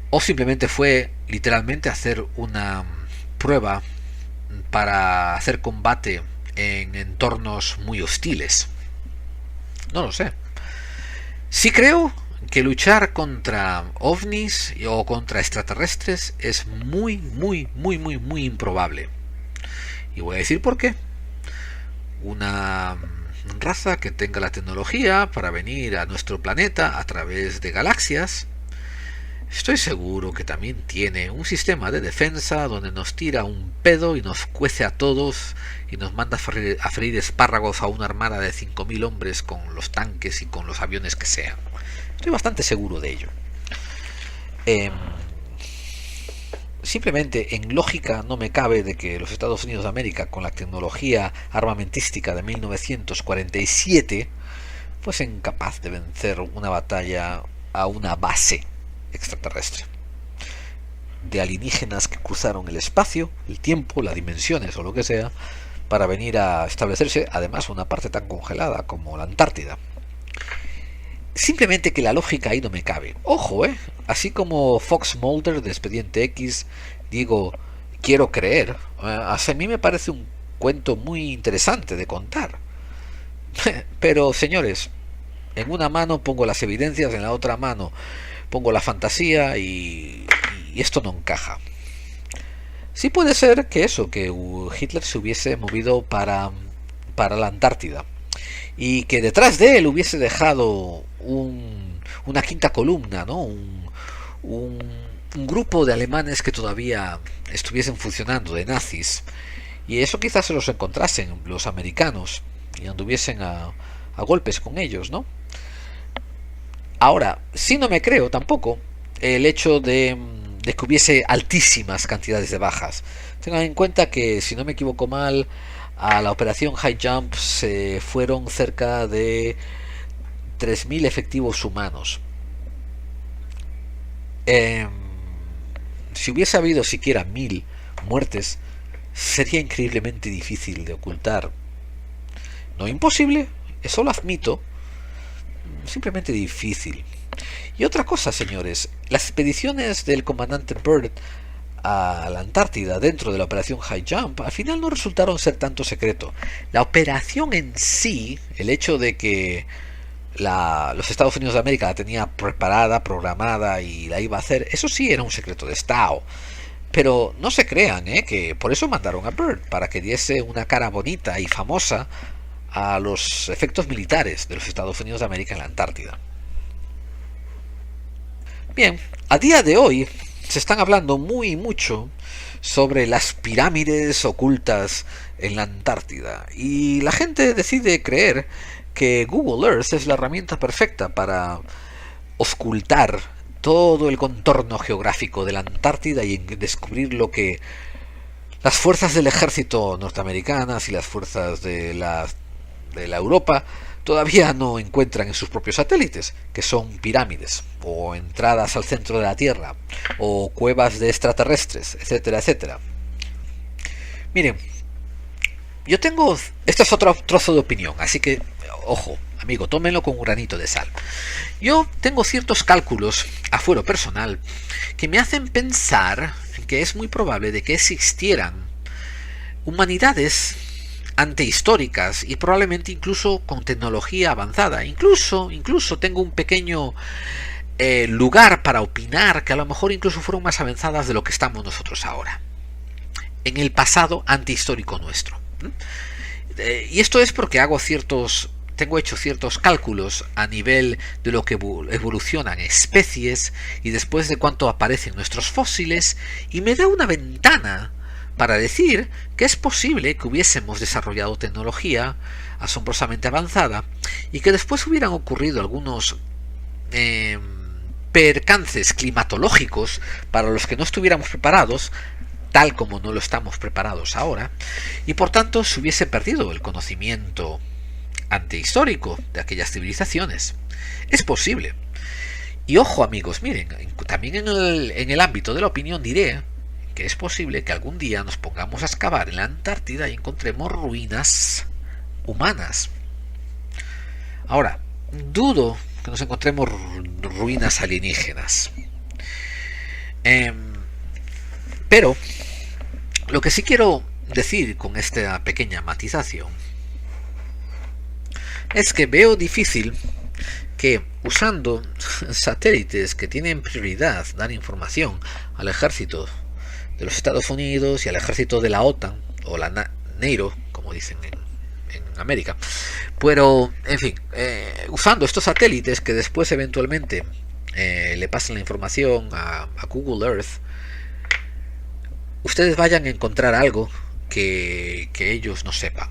Speaker 1: o simplemente fue literalmente hacer una prueba para hacer combate en entornos muy hostiles. No lo sé. Sí creo que luchar contra ovnis o contra extraterrestres es muy improbable. Y voy a decir por qué. Una raza que tenga la tecnología para venir a nuestro planeta a través de galaxias, estoy seguro que también tiene un sistema de defensa donde nos tira un pedo y nos cuece a todos y nos manda a freír espárragos a una armada de 5.000 hombres con los tanques y con los aviones que sean. Estoy bastante seguro de ello. Simplemente en lógica no me cabe de que los Estados Unidos de América, con la tecnología armamentística de 1947, fuesen capaz de vencer una batalla a una base extraterrestre de alienígenas que cruzaron el espacio, el tiempo, las dimensiones o lo que sea, para venir a establecerse, además, una parte tan congelada como la Antártida. Simplemente que la lógica ahí no me cabe. Ojo, así como Fox Mulder de Expediente X, digo, quiero creer. A mí me parece un cuento muy interesante de contar. Pero, señores, en una mano pongo las evidencias, en la otra mano pongo la fantasía y esto no encaja. Sí puede ser que que Hitler se hubiese movido para la Antártida y que detrás de él hubiese dejado un una quinta columna, ¿no? Un grupo de alemanes que todavía estuviesen funcionando, de nazis, y eso quizás se los encontrasen los americanos y anduviesen a golpes con ellos, ¿no? Ahora, sí no me creo tampoco el hecho de que hubiese altísimas cantidades de bajas. Tengan en cuenta que, si no me equivoco mal, a la operación High Jump se fueron cerca de 3.000 efectivos humanos. Si hubiese habido siquiera 1.000 muertes, sería increíblemente difícil de ocultar. No imposible, eso lo admito, simplemente difícil. Y otra cosa, señores, las expediciones del comandante Byrd a la Antártida dentro de la operación High Jump al final no resultaron ser tanto secreto. La operación en sí, el hecho de que los Estados Unidos de América la tenía preparada, programada y la iba a hacer, eso sí era un secreto de Estado. Pero no se crean, que por eso mandaron a Byrd, para que diese una cara bonita y famosa a los efectos militares de los Estados Unidos de América en la Antártida. Bien, a día de hoy se están hablando mucho sobre las pirámides ocultas en la Antártida, y la gente decide creer que Google Earth es la herramienta perfecta para ocultar todo el contorno geográfico de la Antártida y descubrir lo que las fuerzas del ejército norteamericanas y las fuerzas de la Europa todavía no encuentran en sus propios satélites, que son pirámides, o entradas al centro de la Tierra, o cuevas de extraterrestres, etcétera, etcétera. Miren, yo tengo... Esto es otro trozo de opinión, así que, ojo, amigo, tómenlo con un granito de sal. Yo tengo ciertos cálculos a fuero personal que me hacen pensar que es muy probable de que existieran humanidades antehistóricas y probablemente incluso con tecnología avanzada. Incluso tengo un pequeño lugar para opinar que a lo mejor incluso fueron más avanzadas de lo que estamos nosotros ahora, en el pasado antehistórico nuestro. Y esto es porque tengo hecho ciertos cálculos a nivel de lo que evolucionan especies y después de cuánto aparecen nuestros fósiles, y me da una ventana para decir que es posible que hubiésemos desarrollado tecnología asombrosamente avanzada y que después hubieran ocurrido algunos percances climatológicos para los que no estuviéramos preparados, tal como no lo estamos preparados ahora, y por tanto se hubiese perdido el conocimiento antehistórico de aquellas civilizaciones. Es posible. Y ojo, amigos, miren, también en el ámbito de la opinión diré que es posible que algún día nos pongamos a excavar en la Antártida y encontremos ruinas humanas. Ahora, dudo que nos encontremos ruinas alienígenas. Pero lo que sí quiero decir con esta pequeña matización es que veo difícil que, usando satélites que tienen prioridad dar información al ejército de los Estados Unidos y al ejército de la OTAN, o la NATO, como dicen en América, pero, en fin, usando estos satélites que después eventualmente le pasan la información a Google Earth, ustedes vayan a encontrar algo que ellos no sepan.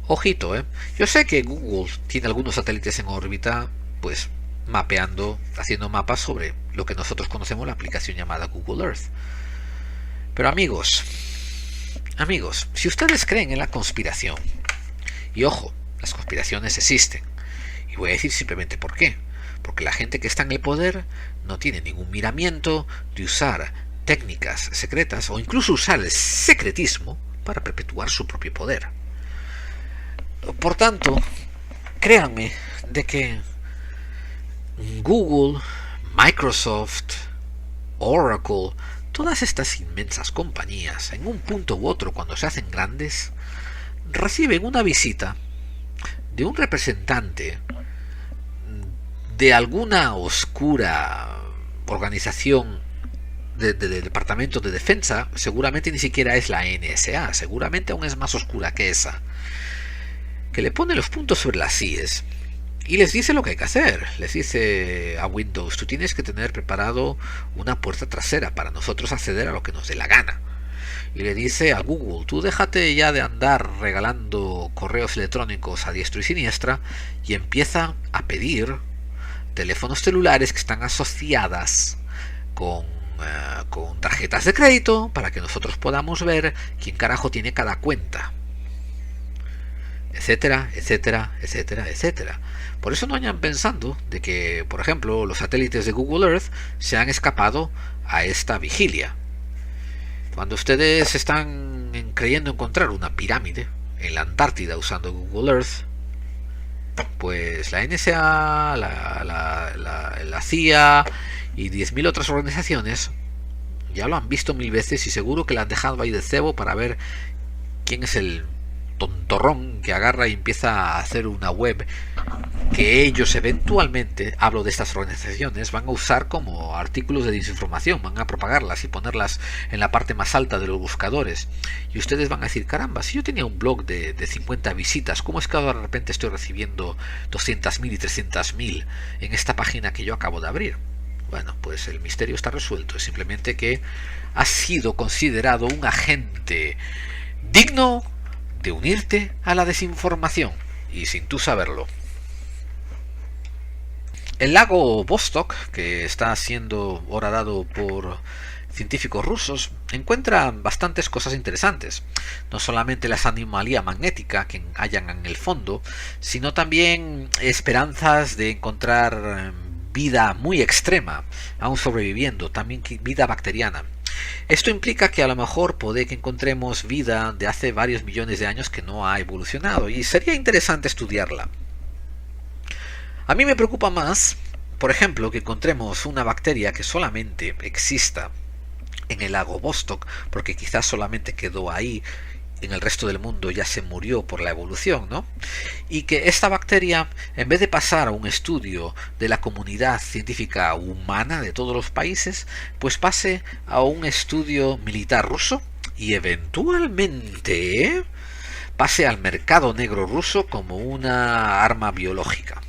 Speaker 1: Ojito, yo sé que Google tiene algunos satélites en órbita, pues mapeando, haciendo mapas sobre lo que nosotros conocemos la aplicación llamada Google Earth. Pero amigos, si ustedes creen en la conspiración, y ojo, las conspiraciones existen, y voy a decir simplemente por qué. Porque la gente que está en el poder no tiene ningún miramiento de usar técnicas secretas o incluso usar el secretismo para perpetuar su propio poder. Por tanto, créanme de que Google, Microsoft, Oracle, todas estas inmensas compañías, en un punto u otro cuando se hacen grandes, reciben una visita de un representante de alguna oscura organización del Departamento de Defensa. Seguramente ni siquiera es la NSA, seguramente aún es más oscura que esa, que le pone los puntos sobre las IES y les dice lo que hay que hacer. Les dice a Windows: tú tienes que tener preparado una puerta trasera para nosotros acceder a lo que nos dé la gana. Y le dice a Google: tú déjate ya de andar regalando correos electrónicos a diestra y siniestra y empieza a pedir teléfonos celulares que están asociadas con tarjetas de crédito para que nosotros podamos ver quién carajo tiene cada cuenta, etcétera, etcétera, etcétera, etcétera. Por eso no vayan pensando de que, por ejemplo, los satélites de Google Earth se han escapado a esta vigilia. Cuando ustedes están creyendo encontrar una pirámide en la Antártida usando Google Earth, pues la NSA, la CIA y 10.000 otras organizaciones ya lo han visto 1000 veces y seguro que la han dejado ahí de cebo para ver quién es el tontorrón que agarra y empieza a hacer una web que ellos eventualmente, hablo de estas organizaciones, van a usar como artículos de desinformación, van a propagarlas y ponerlas en la parte más alta de los buscadores. Y ustedes van a decir: caramba, si yo tenía un blog de 50 visitas, ¿cómo es que ahora de repente estoy recibiendo 200.000 y 300.000 en esta página que yo acabo de abrir? Bueno, pues el misterio está resuelto. Es simplemente que has sido considerado un agente digno de unirte a la desinformación y sin tú saberlo. El lago Vostok, que está siendo horadado por científicos rusos, encuentra bastantes cosas interesantes. No solamente las anomalía magnética que hayan en el fondo, sino también esperanzas de encontrar vida muy extrema aún sobreviviendo, también vida bacteriana. Esto implica que a lo mejor puede que encontremos vida de hace varios millones de años que no ha evolucionado, y sería interesante estudiarla. A mí me preocupa más, por ejemplo, que encontremos una bacteria que solamente exista en el lago Vostok, porque quizás solamente quedó ahí, en el resto del mundo ya se murió por la evolución, ¿no? Y que esta bacteria, en vez de pasar a un estudio de la comunidad científica humana de todos los países, pues pase a un estudio militar ruso y eventualmente pase al mercado negro ruso como una arma biológica.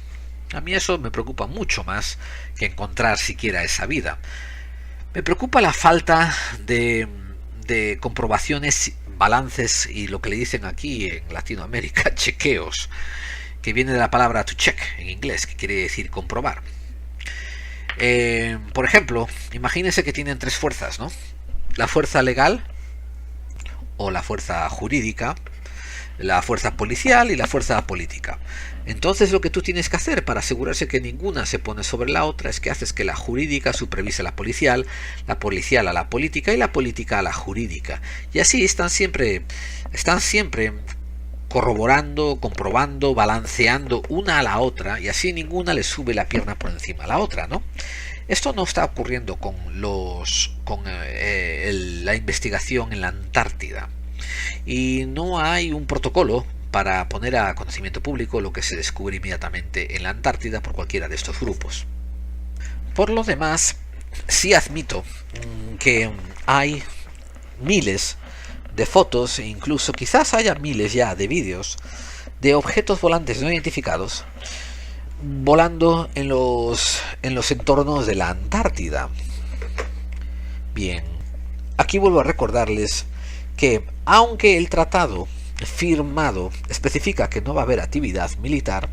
Speaker 1: A mí eso me preocupa mucho más que encontrar siquiera esa vida. Me preocupa la falta de comprobaciones, balances y lo que le dicen aquí en Latinoamérica, chequeos, que viene de la palabra to check en inglés, que quiere decir comprobar. Por ejemplo, imagínense que tienen tres fuerzas, ¿no? La fuerza legal o la fuerza jurídica, la fuerza policial y la fuerza política. Entonces lo que tú tienes que hacer para asegurarse que ninguna se pone sobre la otra es que haces que la jurídica supervise a la policial a la política y la política a la jurídica. Y así están siempre corroborando, comprobando, balanceando una a la otra, y así ninguna le sube la pierna por encima a la otra, ¿no? Esto no está ocurriendo con la investigación en la Antártida. Y no hay un protocolo para poner a conocimiento público lo que se descubre inmediatamente en la Antártida por cualquiera de estos grupos. Por lo demás, sí admito que hay miles de fotos e incluso quizás haya miles ya de vídeos de objetos volantes no identificados volando en los entornos de la Antártida. Bien, aquí vuelvo a recordarles que aunque el tratado firmado especifica que no va a haber actividad militar,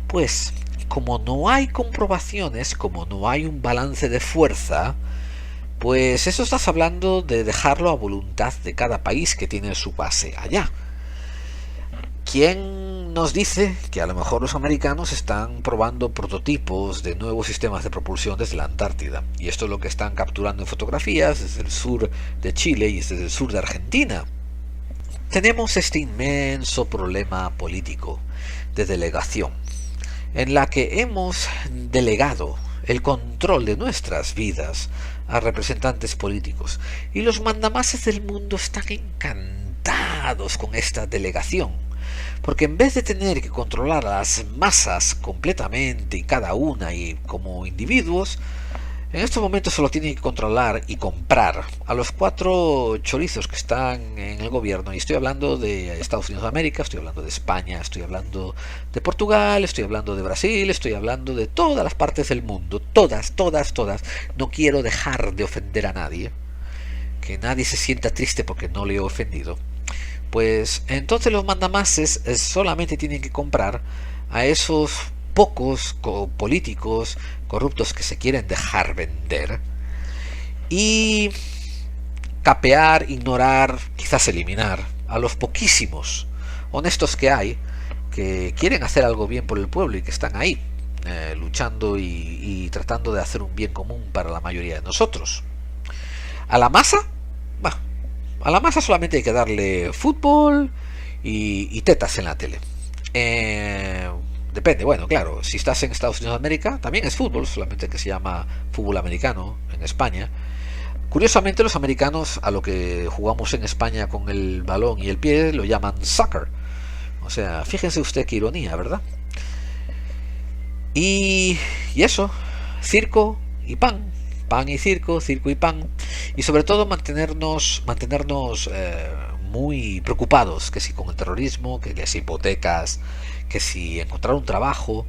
Speaker 1: pues como no hay comprobaciones, como no hay un balance de fuerza, pues eso estás hablando de dejarlo a voluntad de cada país que tiene su base allá. ¿Quién nos dice que a lo mejor los americanos están probando prototipos de nuevos sistemas de propulsión desde la Antártida? Y esto es lo que están capturando en fotografías desde el sur de Chile y desde el sur de Argentina. Tenemos este inmenso problema político de delegación, en la que hemos delegado el control de nuestras vidas a representantes políticos, y los mandamases del mundo están encantados con esta delegación, porque en vez de tener que controlar a las masas completamente y cada una y como individuos, En estos momentos solo tienen que controlar y comprar a los 4 chorizos que están en el gobierno. Y estoy hablando de Estados Unidos de América, estoy hablando de España, estoy hablando de Portugal, estoy hablando de Brasil, estoy hablando de todas las partes del mundo. Todas, todas, todas. No quiero dejar de ofender a nadie. Que nadie se sienta triste porque no le he ofendido. Pues entonces los mandamases solamente tienen que comprar a esos pocos políticos corruptos que se quieren dejar vender y capear, ignorar, quizás eliminar a los poquísimos honestos que hay que quieren hacer algo bien por el pueblo y que están ahí luchando y tratando de hacer un bien común para la mayoría de nosotros. A la masa, bah, a la masa solamente hay que darle fútbol y tetas en la tele. Depende, bueno, claro, si estás en Estados Unidos de América, también es fútbol, solamente que se llama fútbol americano en España. Curiosamente, los americanos a lo que jugamos en España con el balón y el pie lo llaman soccer. O sea, fíjense usted qué ironía, ¿verdad? Y eso, circo y pan. Pan y circo, circo y pan. Y sobre todo mantenernos muy preocupados, que si con el terrorismo, que si hipotecas, que si encontrar un trabajo,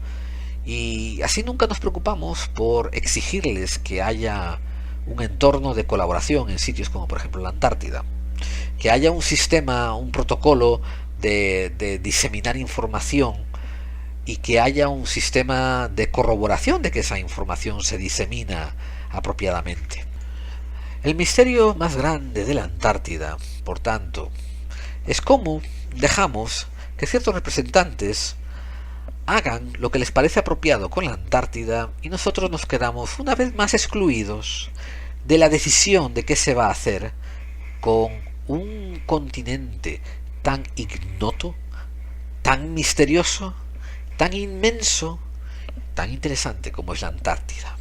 Speaker 1: y así nunca nos preocupamos por exigirles que haya un entorno de colaboración en sitios como por ejemplo la Antártida, que haya un sistema, un protocolo de diseminar información y que haya un sistema de corroboración de que esa información se disemina apropiadamente. El misterio más grande de la Antártida, por tanto, es cómo dejamos que ciertos representantes hagan lo que les parece apropiado con la Antártida y nosotros nos quedamos una vez más excluidos de la decisión de qué se va a hacer con un continente tan ignoto, tan misterioso, tan inmenso, tan interesante como es la Antártida.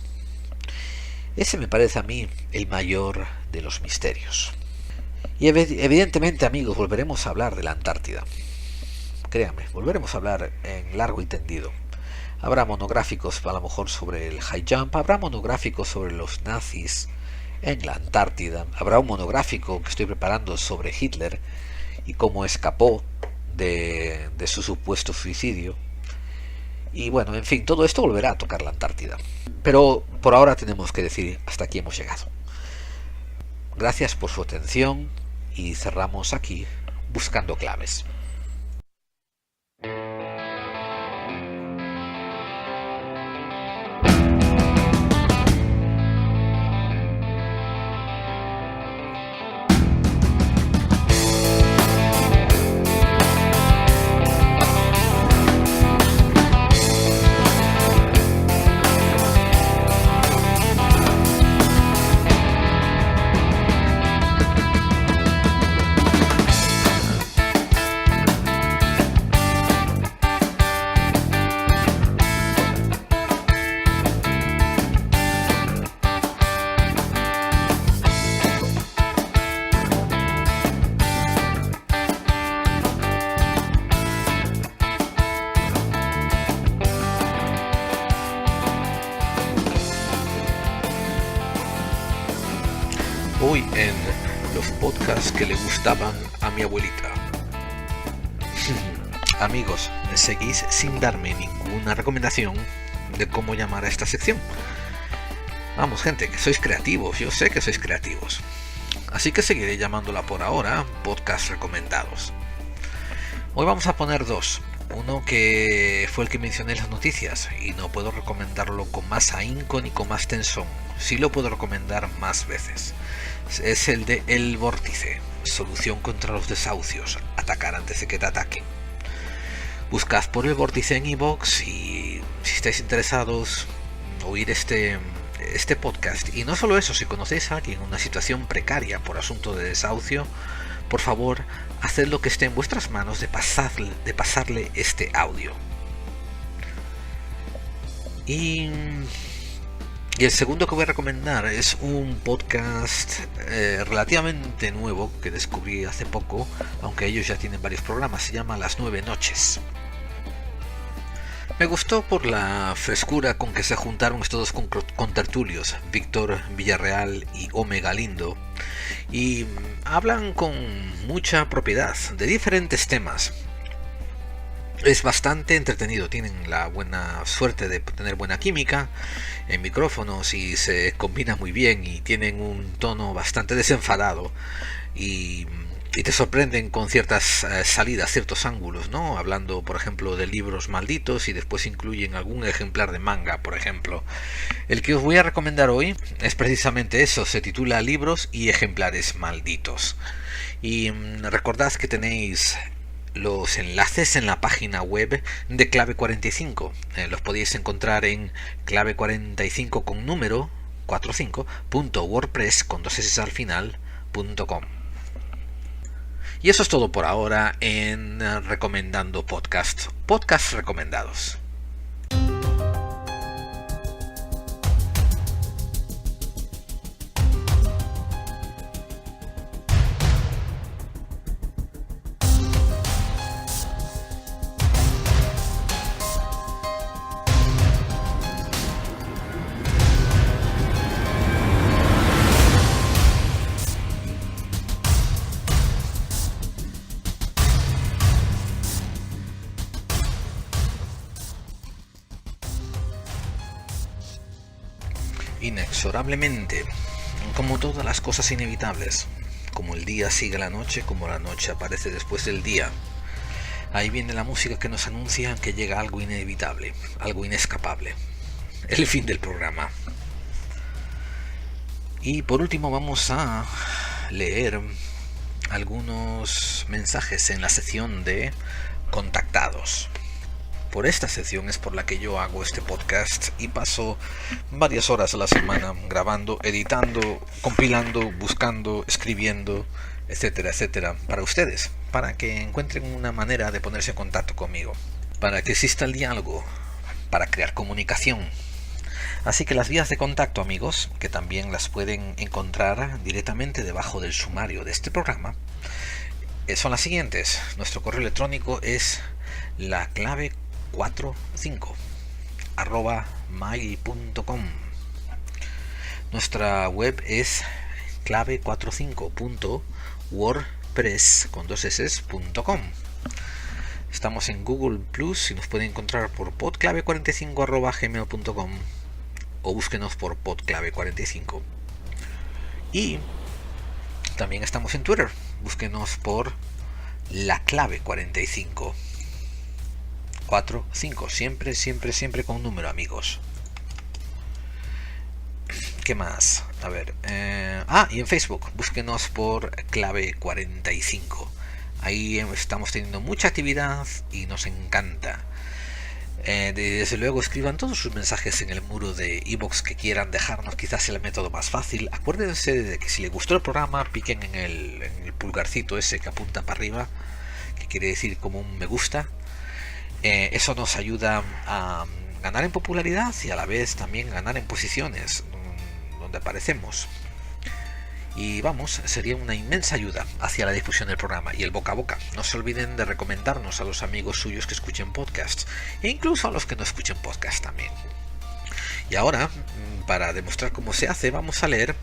Speaker 1: Ese me parece a mí el mayor de los misterios. Y evidentemente, amigos, volveremos a hablar de la Antártida. Créanme, volveremos a hablar en largo y tendido. Habrá monográficos a lo mejor sobre el high jump, habrá monográficos sobre los nazis en la Antártida, habrá un monográfico que estoy preparando sobre Hitler y cómo escapó de su supuesto suicidio. Y bueno, en fin, todo esto volverá a tocar la Antártida. Pero por ahora tenemos que decir, hasta aquí hemos llegado. Gracias por su atención y cerramos aquí Buscando Claves. Hoy en los podcasts que le gustaban a mi abuelita. Amigos, seguís sin darme ninguna recomendación de cómo llamar a esta sección. Vamos, gente, que sois creativos, yo sé que sois creativos. Así que seguiré llamándola por ahora podcast recomendados. Hoy vamos a poner 2. Uno que fue el que mencioné en las noticias y no puedo recomendarlo con más ahínco ni con más tensión. Sí lo puedo recomendar más veces. Es el de El Vórtice, solución contra los desahucios, atacar antes de que te ataquen. Buscad por El Vórtice en iVoox y si estáis interesados oír este podcast. Y no solo eso, si conocéis a alguien en una situación precaria por asunto de desahucio, por favor, haced lo que esté en vuestras manos de pasarle este audio. Y el segundo que voy a recomendar es un podcast relativamente nuevo que descubrí hace poco, aunque ellos ya tienen varios programas. Se llama Las 9 Noches. Me gustó por la frescura con que se juntaron estos dos contertulios, Víctor Villarreal y Ome Galindo, y hablan con mucha propiedad de diferentes temas. Es bastante entretenido, tienen la buena suerte de tener buena química en micrófonos y se combina muy bien y tienen un tono bastante desenfadado y te sorprenden con ciertas salidas, ciertos ángulos, ¿no? Hablando, por ejemplo, de libros malditos y después incluyen algún ejemplar de manga, por ejemplo. El que os voy a recomendar hoy es precisamente eso, se titula Libros y ejemplares malditos. Y recordad que tenéis los enlaces en la página web de Clave 45. Los podéis encontrar en clave45 con número 45.wordpress con 2 s al final.com. Y eso es todo por ahora en Recomendando Podcast. Podcast recomendados. Inexorablemente, como todas las cosas inevitables, como el día sigue la noche, como la noche aparece después del día, ahí viene la música que nos anuncia que llega algo inevitable, algo inescapable, el fin del programa. Y por último vamos a leer algunos mensajes en la sección de contactados. Por esta sección es por la que yo hago este podcast y paso varias horas a la semana grabando, editando, compilando, buscando, escribiendo, etcétera, etcétera, para ustedes, para que encuentren una manera de ponerse en contacto conmigo, para que exista el diálogo, para crear comunicación. Así que las vías de contacto, amigos, que también las pueden encontrar directamente debajo del sumario de este programa, son las siguientes. Nuestro correo electrónico es laclave45 @mail.com. Nuestra web es clave45.wordpress con 2 s.com. Estamos en Google Plus y nos pueden encontrar por podclave45@gmail.com o búsquenos por podclave45. Y también estamos en Twitter, búsquenos por laclave45. 45, siempre con número, amigos. ¿Qué más? A ver, y en Facebook, búsquenos por Clave 45. Ahí estamos teniendo mucha actividad y nos encanta. Desde luego escriban todos sus mensajes en el muro de iVoox que quieran dejarnos, quizás sea el método más fácil. Acuérdense de que si les gustó el programa, piquen en el pulgarcito ese que apunta para arriba, que quiere decir como un me gusta. Eso nos ayuda a ganar en popularidad y a la vez también ganar en posiciones donde aparecemos. Y vamos, sería una inmensa ayuda hacia la difusión del programa y el boca a boca. No se olviden de recomendarnos a los amigos suyos que escuchen podcasts e incluso a los que no escuchen podcasts también. Y ahora, para demostrar cómo se hace, vamos a leer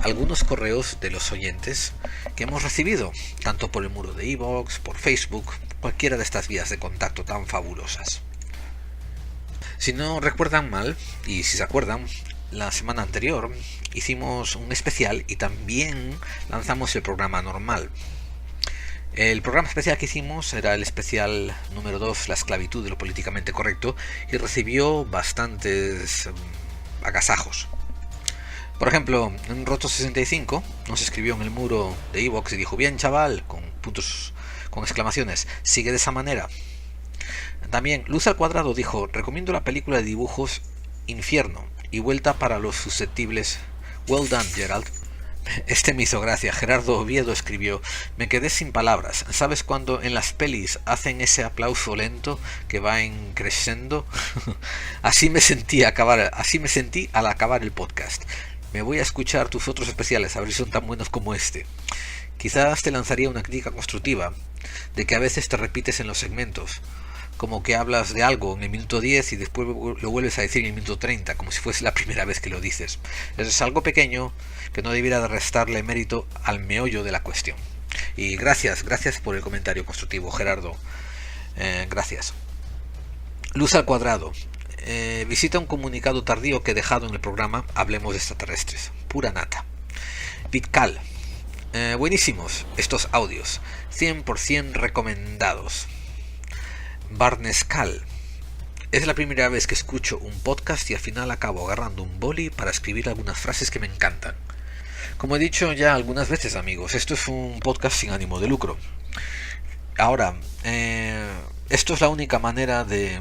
Speaker 1: algunos correos de los oyentes que hemos recibido, tanto por el muro de iVoox, por Facebook, cualquiera de estas vías de contacto tan fabulosas. Si no recuerdan mal, y si se acuerdan, la semana anterior hicimos un especial y también lanzamos el programa normal. El programa especial que hicimos era el especial número 2, la esclavitud de lo políticamente correcto, y recibió bastantes agasajos. Por ejemplo, en Roto65 nos escribió en el muro de iVoox y dijo: bien, chaval, con puntos, con exclamaciones, sigue de esa manera. También Luz al Cuadrado dijo: recomiendo la película de dibujos Infierno y Vuelta para los Susceptibles. Well done, Gerald. Este me hizo gracia. Gerardo Oviedo escribió: me quedé sin palabras. ¿Sabes cuando en las pelis hacen ese aplauso lento que va en crescendo? Así me sentí al acabar el podcast. Me voy a escuchar tus otros especiales, a ver si son tan buenos como este. Quizás te lanzaría una crítica constructiva de que a veces te repites en los segmentos, como que hablas de algo en el minuto 10 y después lo vuelves a decir en el minuto 30, como si fuese la primera vez que lo dices. Eso es algo pequeño que no debiera de restarle mérito al meollo de la cuestión. Y gracias por el comentario constructivo, Gerardo. Gracias. Luz al cuadrado. Visita un comunicado tardío que he dejado en el programa Hablemos de extraterrestres. Pura nata. Bitcal. Buenísimos estos audios. 100% recomendados. Barnescal. Es la primera vez que escucho un podcast y al final acabo agarrando un boli para escribir algunas frases que me encantan. Como he dicho ya algunas veces, amigos, esto es un podcast sin ánimo de lucro. Ahora, esto es la única manera de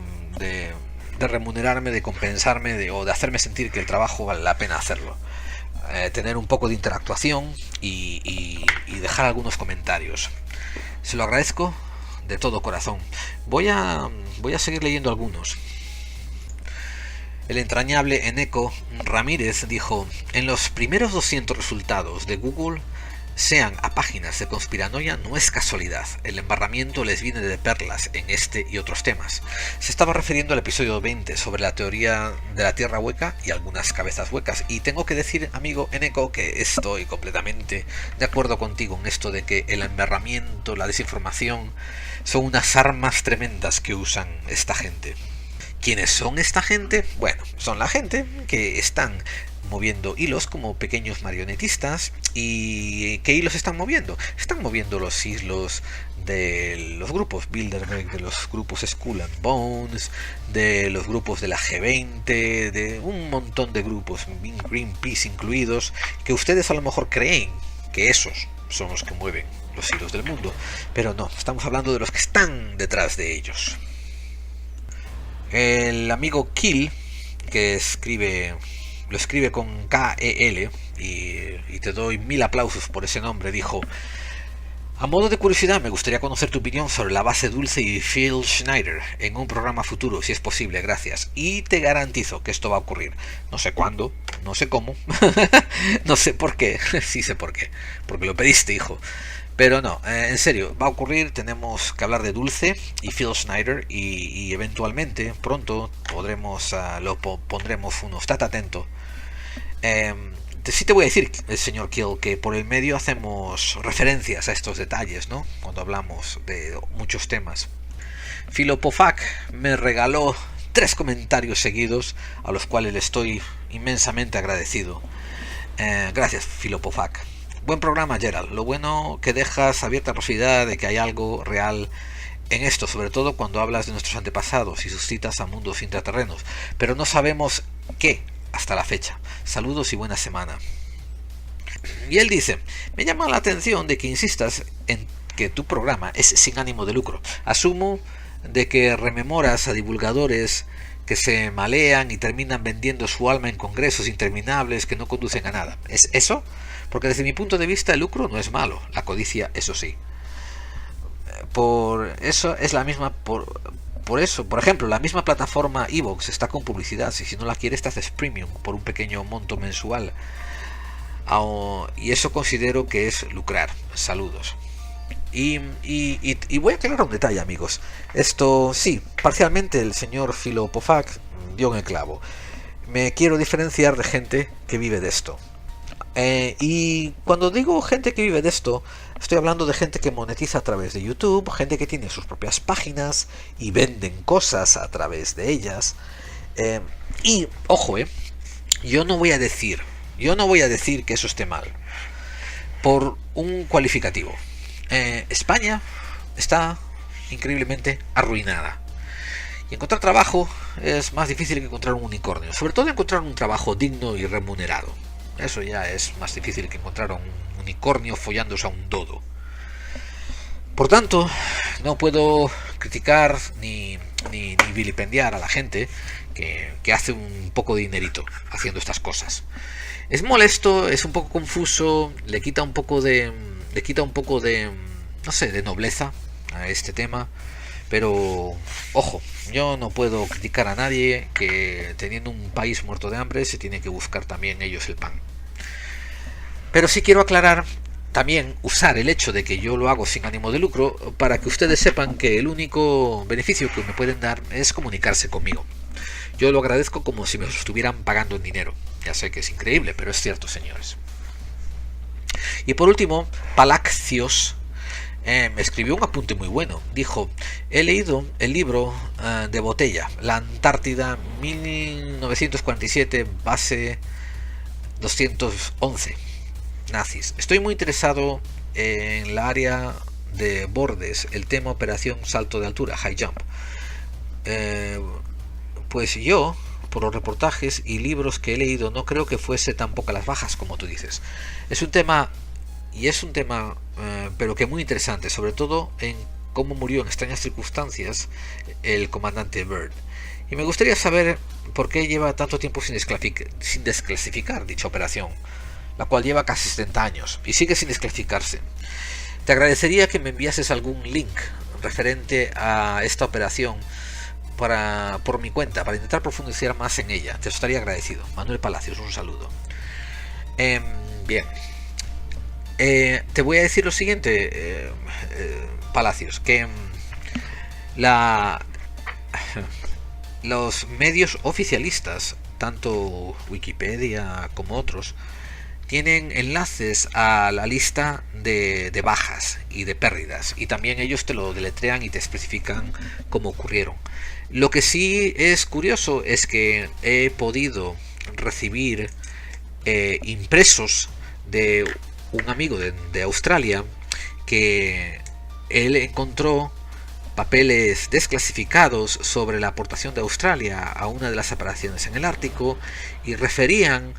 Speaker 1: remunerarme, de compensarme o de hacerme sentir que el trabajo vale la pena hacerlo. Tener un poco de interactuación y dejar algunos comentarios. Se lo agradezco de todo corazón. Voy a seguir leyendo algunos. El entrañable Eneco Ramírez dijo: en los primeros 200 resultados de Google, sean a páginas de conspiranoia, no es casualidad. El embarramiento les viene de perlas en este y otros temas. Se estaba refiriendo al episodio 20 sobre la teoría de la Tierra hueca y algunas cabezas huecas. Y tengo que decir, amigo Eneco, que estoy completamente de acuerdo contigo en esto de que el embarramiento, la desinformación, son unas armas tremendas que usan esta gente. ¿Quiénes son esta gente? Bueno, son la gente que están moviendo hilos como pequeños marionetistas. ¿Y qué hilos están moviendo? Están moviendo los hilos de los grupos Bilderberg, de los grupos Skull and Bones, de los grupos de la G20, de un montón de grupos, Greenpeace incluidos, que ustedes a lo mejor creen que esos son los que mueven los hilos del mundo, pero no, estamos hablando de los que están detrás de ellos. El amigo Kill, que lo escribe con K-E-L, y te doy 1000 aplausos por ese nombre, dijo: a modo de curiosidad, me gustaría conocer tu opinión sobre la base dulce y Phil Schneider en un programa futuro, si es posible, gracias. Y te garantizo que esto va a ocurrir. No sé cuándo, no sé cómo, no sé por qué, sí sé por qué, porque lo pediste, hijo. Pero no, en serio, va a ocurrir. Tenemos que hablar de Dulce y Phil Schneider y eventualmente, pronto, pondremos uno. Estate atento. Sí te voy a decir, el señor Kill, que por el medio hacemos referencias a estos detalles, ¿no? Cuando hablamos de muchos temas. Filopofac me regaló 3 comentarios seguidos, a los cuales le estoy inmensamente agradecido. Gracias, Filopofac. Buen programa, Gerald. Lo bueno que dejas abierta la posibilidad de que hay algo real en esto, sobre todo cuando hablas de nuestros antepasados y suscitas a mundos intraterrenos, pero no sabemos qué hasta la fecha. Saludos y buena semana. Y él dice: me llama la atención de que insistas en que tu programa es sin ánimo de lucro. Asumo de que rememoras a divulgadores que se malean y terminan vendiendo su alma en congresos interminables que no conducen a nada. ¿Es eso? Porque desde mi punto de vista el lucro no es malo, la codicia eso sí. Por eso es la misma, por eso, por ejemplo, la misma plataforma Evox está con publicidad. Si no la quieres, te haces premium por un pequeño monto mensual. Y eso considero que es lucrar. Saludos. Y voy a aclarar un detalle, amigos. Esto sí, parcialmente el señor Filopofac dio en el clavo. Me quiero diferenciar de gente que vive de esto. Y cuando digo gente que vive de esto, estoy hablando de gente que monetiza a través de YouTube, gente que tiene sus propias páginas y venden cosas a través de ellas. Y ojo, yo no voy a decir que eso esté mal por un cualificativo. España está increíblemente arruinada. Y encontrar trabajo es más difícil que encontrar un unicornio. Sobre todo encontrar un trabajo digno y remunerado. Eso ya es más difícil que encontrar un unicornio follándose a un dodo. Por tanto, no puedo criticar ni vilipendiar a la gente que hace un poco de dinerito haciendo estas cosas. Es molesto, es un poco confuso, le quita un poco de no sé, de nobleza a este tema. Pero, ojo, yo no puedo criticar a nadie que teniendo un país muerto de hambre se tiene que buscar también ellos el pan. Pero sí quiero aclarar también usar el hecho de que yo lo hago sin ánimo de lucro para que ustedes sepan que el único beneficio que me pueden dar es comunicarse conmigo. Yo lo agradezco como si me estuvieran pagando en dinero. Ya sé que es increíble, pero es cierto, señores. Y por último, Palacios me escribió un apunte muy bueno. Dijo: he leído el libro de Botella, La Antártida 1947, base 211, nazis. Estoy muy interesado en la área de bordes, el tema operación salto de altura, high jump. Pues yo, por los reportajes y libros que he leído, no creo que fuese tan pocas las bajas como tú dices. Es un tema pero que muy interesante, sobre todo en cómo murió en extrañas circunstancias el comandante Byrd. Y me gustaría saber por qué lleva tanto tiempo sin desclasificar dicha operación, la cual lleva casi 70 años y sigue sin desclasificarse. Te agradecería que me enviases algún link referente a esta operación por mi cuenta, para intentar profundizar más en ella. Te estaría agradecido. Manuel Palacios, un saludo. Bien. Te voy a decir lo siguiente, Palacios, que los medios oficialistas, tanto Wikipedia como otros, tienen enlaces a la lista de bajas y de pérdidas, y también ellos te lo deletrean y te especifican cómo ocurrieron. Lo que sí es curioso es que he podido recibir impresos de un amigo de Australia, que él encontró papeles desclasificados sobre la aportación de Australia a una de las operaciones en el Ártico, y referían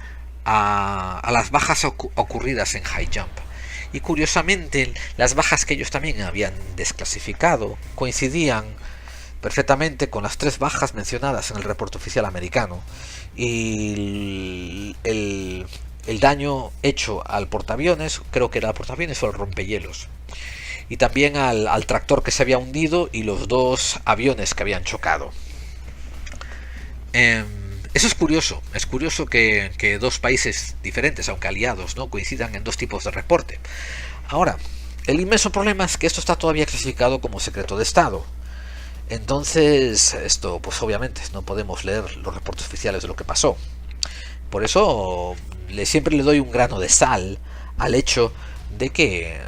Speaker 1: a las bajas ocurridas en high jump. Y curiosamente, las bajas que ellos también habían desclasificado coincidían perfectamente con las 3 bajas mencionadas en el reporte oficial americano, y el daño hecho al portaaviones, creo que era el portaaviones o el rompehielos, y también al tractor que se había hundido y los 2 aviones que habían chocado. Eso es curioso que 2 países diferentes, aunque aliados, ¿no?, coincidan en 2 tipos de reporte. Ahora, el inmenso problema es que esto está todavía clasificado como secreto de Estado. Entonces, esto, pues obviamente no podemos leer los reportes oficiales de lo que pasó. Por eso siempre le doy un grano de sal al hecho de que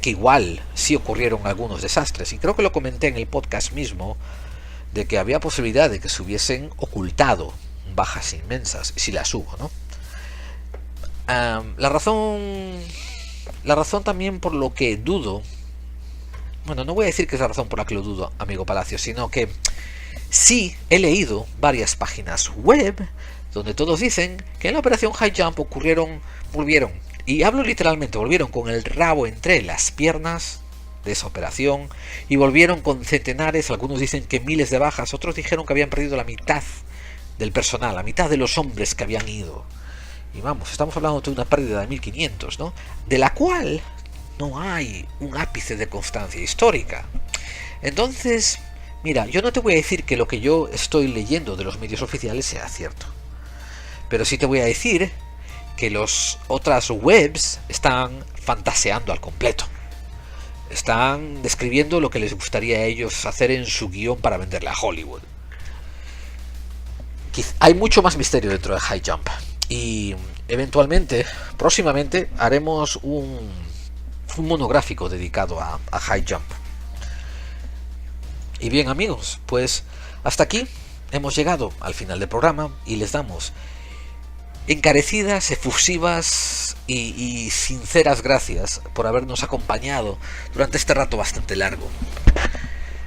Speaker 1: igual sí ocurrieron algunos desastres, y creo que lo comenté en el podcast mismo, de que había posibilidad de que se hubiesen ocultado bajas inmensas, si las hubo, ¿no? La razón también por lo que dudo, bueno, no voy a decir que es la razón por la que lo dudo, amigo Palacio, sino que sí he leído varias páginas web donde todos dicen que en la operación High Jump volvieron, y hablo literalmente, volvieron con el rabo entre las piernas de esa operación, y volvieron con centenares, algunos dicen que miles de bajas, otros dijeron que habían perdido la mitad del personal, la mitad de los hombres que habían ido. Y vamos, estamos hablando de una pérdida de 1500, ¿no?, de la cual no hay un ápice de constancia histórica. Entonces, mira, yo no te voy a decir que lo que yo estoy leyendo de los medios oficiales sea cierto, pero sí te voy a decir que las otras webs están fantaseando al completo. Están describiendo lo que les gustaría a ellos hacer en su guión para venderle a Hollywood. Hay mucho más misterio dentro de High Jump, y eventualmente, próximamente, haremos un monográfico dedicado a High Jump. Y bien, amigos, pues hasta aquí hemos llegado al final del programa, y les damos encarecidas, efusivas y sinceras gracias por habernos acompañado durante este rato bastante largo.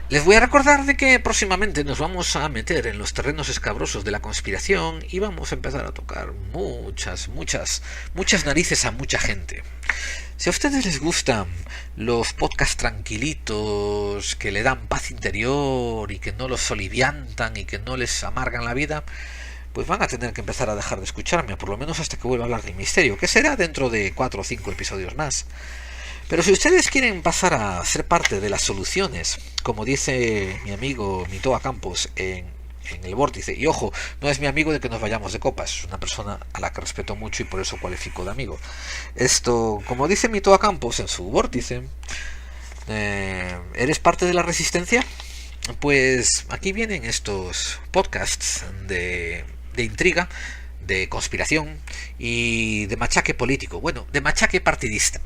Speaker 1: Les voy a recordar de que próximamente nos vamos a meter en los terrenos escabrosos de la conspiración, y vamos a empezar a tocar muchas narices a mucha gente. Si a ustedes les gustan los podcasts tranquilitos, que le dan paz interior y que no los soliviantan y que no les amargan la vida, pues van a tener que empezar a dejar de escucharme, por lo menos hasta que vuelva a hablar del misterio, que será dentro de 4 o 5 episodios más. Pero si ustedes quieren pasar a ser parte de las soluciones, como dice mi amigo Mitoa Campos en en el vórtice. Y ojo, no es mi amigo de que nos vayamos de copas, es una persona a la que respeto mucho y por eso cualifico de amigo. Esto, como dice Mitoa Campos en su vórtice, ¿eres parte de la resistencia? Pues aquí vienen estos podcasts de intriga, de conspiración y de machaque político, bueno, de machaque partidista.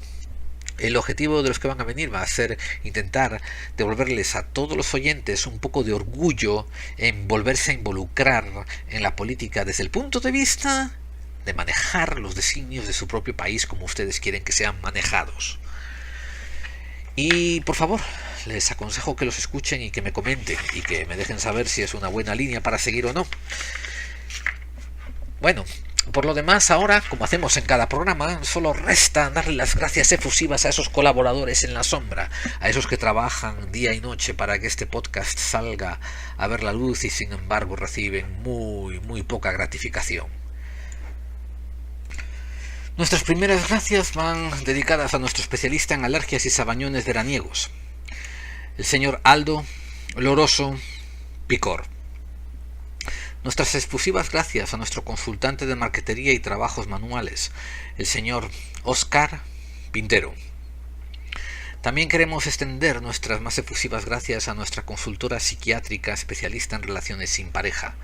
Speaker 1: El objetivo de los que van a venir va a ser intentar devolverles a todos los oyentes un poco de orgullo en volverse a involucrar en la política desde el punto de vista de manejar los designios de su propio país como ustedes quieren que sean manejados. Y por favor, les aconsejo que los escuchen y que me comenten y que me dejen saber si es una buena línea para seguir o no. Bueno, por lo demás, ahora, como hacemos en cada programa, solo resta darle las gracias efusivas a esos colaboradores en la sombra, a esos que trabajan día y noche para que este podcast salga a ver la luz y sin embargo reciben muy poca gratificación. Nuestras primeras gracias van dedicadas a nuestro especialista en alergias y sabañones veraniegos, el señor Aldo Loroso Picor. Nuestras efusivas gracias a nuestro consultante de marquetería y trabajos manuales, el señor Óscar Pintero. También queremos extender nuestras más efusivas gracias a nuestra consultora psiquiátrica especialista en relaciones sin pareja,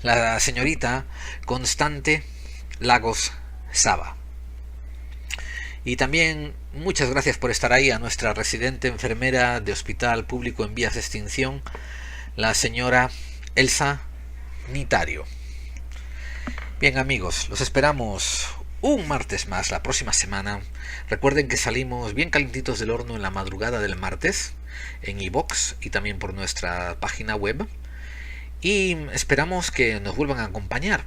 Speaker 1: la señorita Constante Lagos Saba. Y también muchas gracias por estar ahí a nuestra residente enfermera de hospital público en vías de extinción, la señora Elsa Nitario. Bien amigos, los esperamos un martes más la próxima semana. Recuerden que salimos bien calentitos del horno en la madrugada del martes en iVoox y también por nuestra página web. Y esperamos que nos vuelvan a acompañar.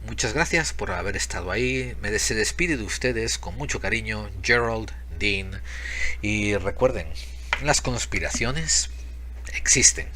Speaker 1: Muchas gracias por haber estado ahí. Se despide de ustedes con mucho cariño Gerald Dean. Y recuerden, las conspiraciones existen.